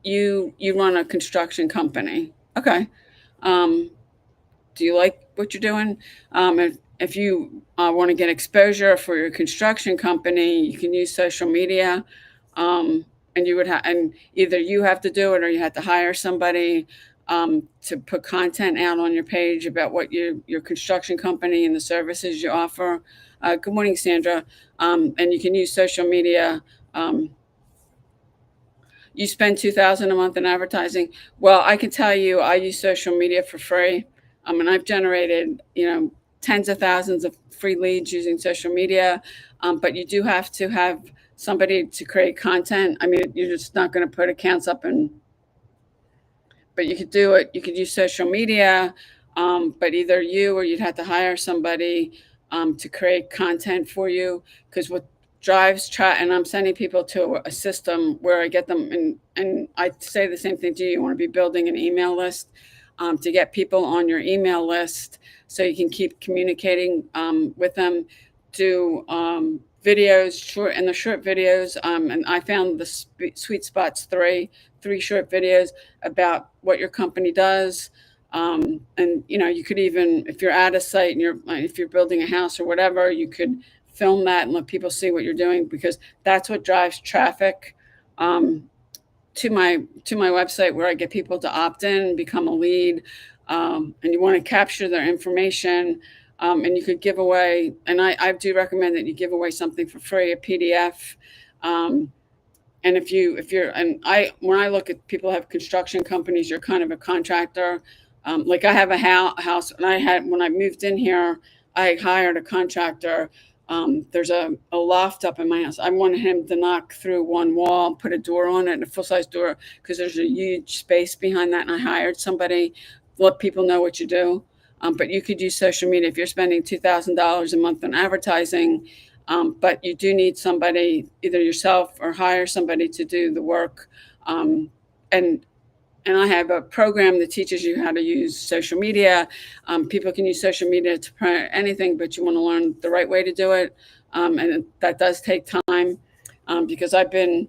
you run a construction company. Okay. Do you like what you're doing? If you want to get exposure for your construction company, you can use social media. And you would and either you have to do it or you have to hire somebody to put content out on your page about what your construction company and the services you offer. Good morning, Sandra. And you can use social media. You spend $2,000 a month in advertising. Well, I can tell you, I use social media for free. And I've generated, tens of thousands of free leads using social media. But you do have to have somebody to create content. I mean, you're just not going to put accounts up but you could do it. You could use social media, but either you or you'd have to hire somebody to create content for you. Because what drives and I'm sending people to a system where I get them, and I say the same thing to you. You want to be building an email list to get people on your email list so you can keep communicating with them. Do videos, short videos, and I found the sweet spots, three short videos about what your company does. And you could even, if you're at a site and if you're building a house or whatever, you could film that and let people see what you're doing, because that's what drives traffic to my website, where I get people to opt in and become a lead. and you want to capture their information. And you could give away, and I do recommend that you give away something for free, a PDF. And if you're, and I, when I look at people who have construction companies, you're kind of a contractor. Like I have a house, and when I moved in here, I hired a contractor. There's a loft up in my house. I wanted him to knock through one wall, put a door on it, a full size door, because there's a huge space behind that. And I hired somebody, let people know what you do. But you could use social media if you're spending $2,000 a month on advertising. But you do need somebody, either yourself or hire somebody to do the work. And and I have a program that teaches you how to use social media. People can use social media to promote anything, but you want to learn the right way to do it. And that does take time, because I've been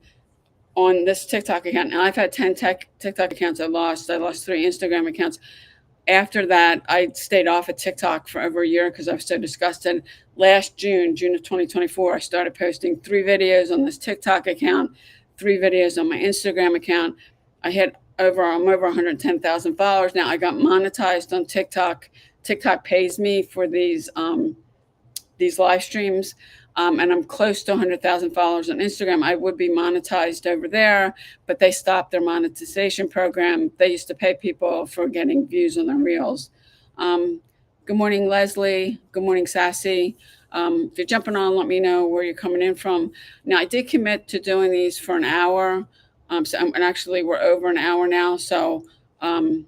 on this TikTok account, and I've had 10 TikTok accounts I lost 3 Instagram accounts. After that, I stayed off of TikTok for over a year because I was so disgusted. Last June of 2024, I started posting 3 videos on this TikTok account, 3 videos on my Instagram account. I'm over 110,000 followers now. I got monetized on TikTok. TikTok pays me for these live streams. And I'm close to 100,000 followers on Instagram. I would be monetized over there, but they stopped their monetization program. They used to pay people for getting views on their reels. Good morning, Leslie. Good morning, Sassy. If you're jumping on, let me know where you're coming in from. Now, I did commit to doing these for an hour. And actually, we're over an hour now. So, and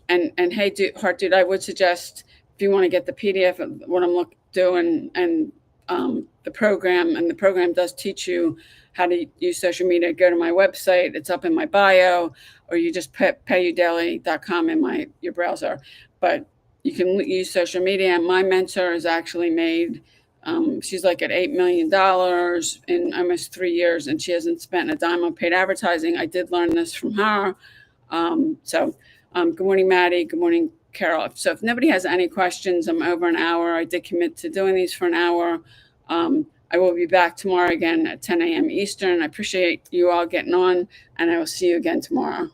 hey, Heart Dude, I would suggest, if you want to get the PDF of what I'm doing, and the program does teach you how to use social media, go to my website. It's up in my bio, or you just put payudaily.com in your browser. But you can use social media. And my mentor has actually made, she's like at $8 million in almost 3 years, and she hasn't spent a dime on paid advertising. I did learn this from her. Good morning, Maddie. Good morning, Carol. So if nobody has any questions, I'm over an hour. I did commit to doing these for an hour. I will be back tomorrow again at 10 a.m. Eastern. I appreciate you all getting on, and I will see you again tomorrow.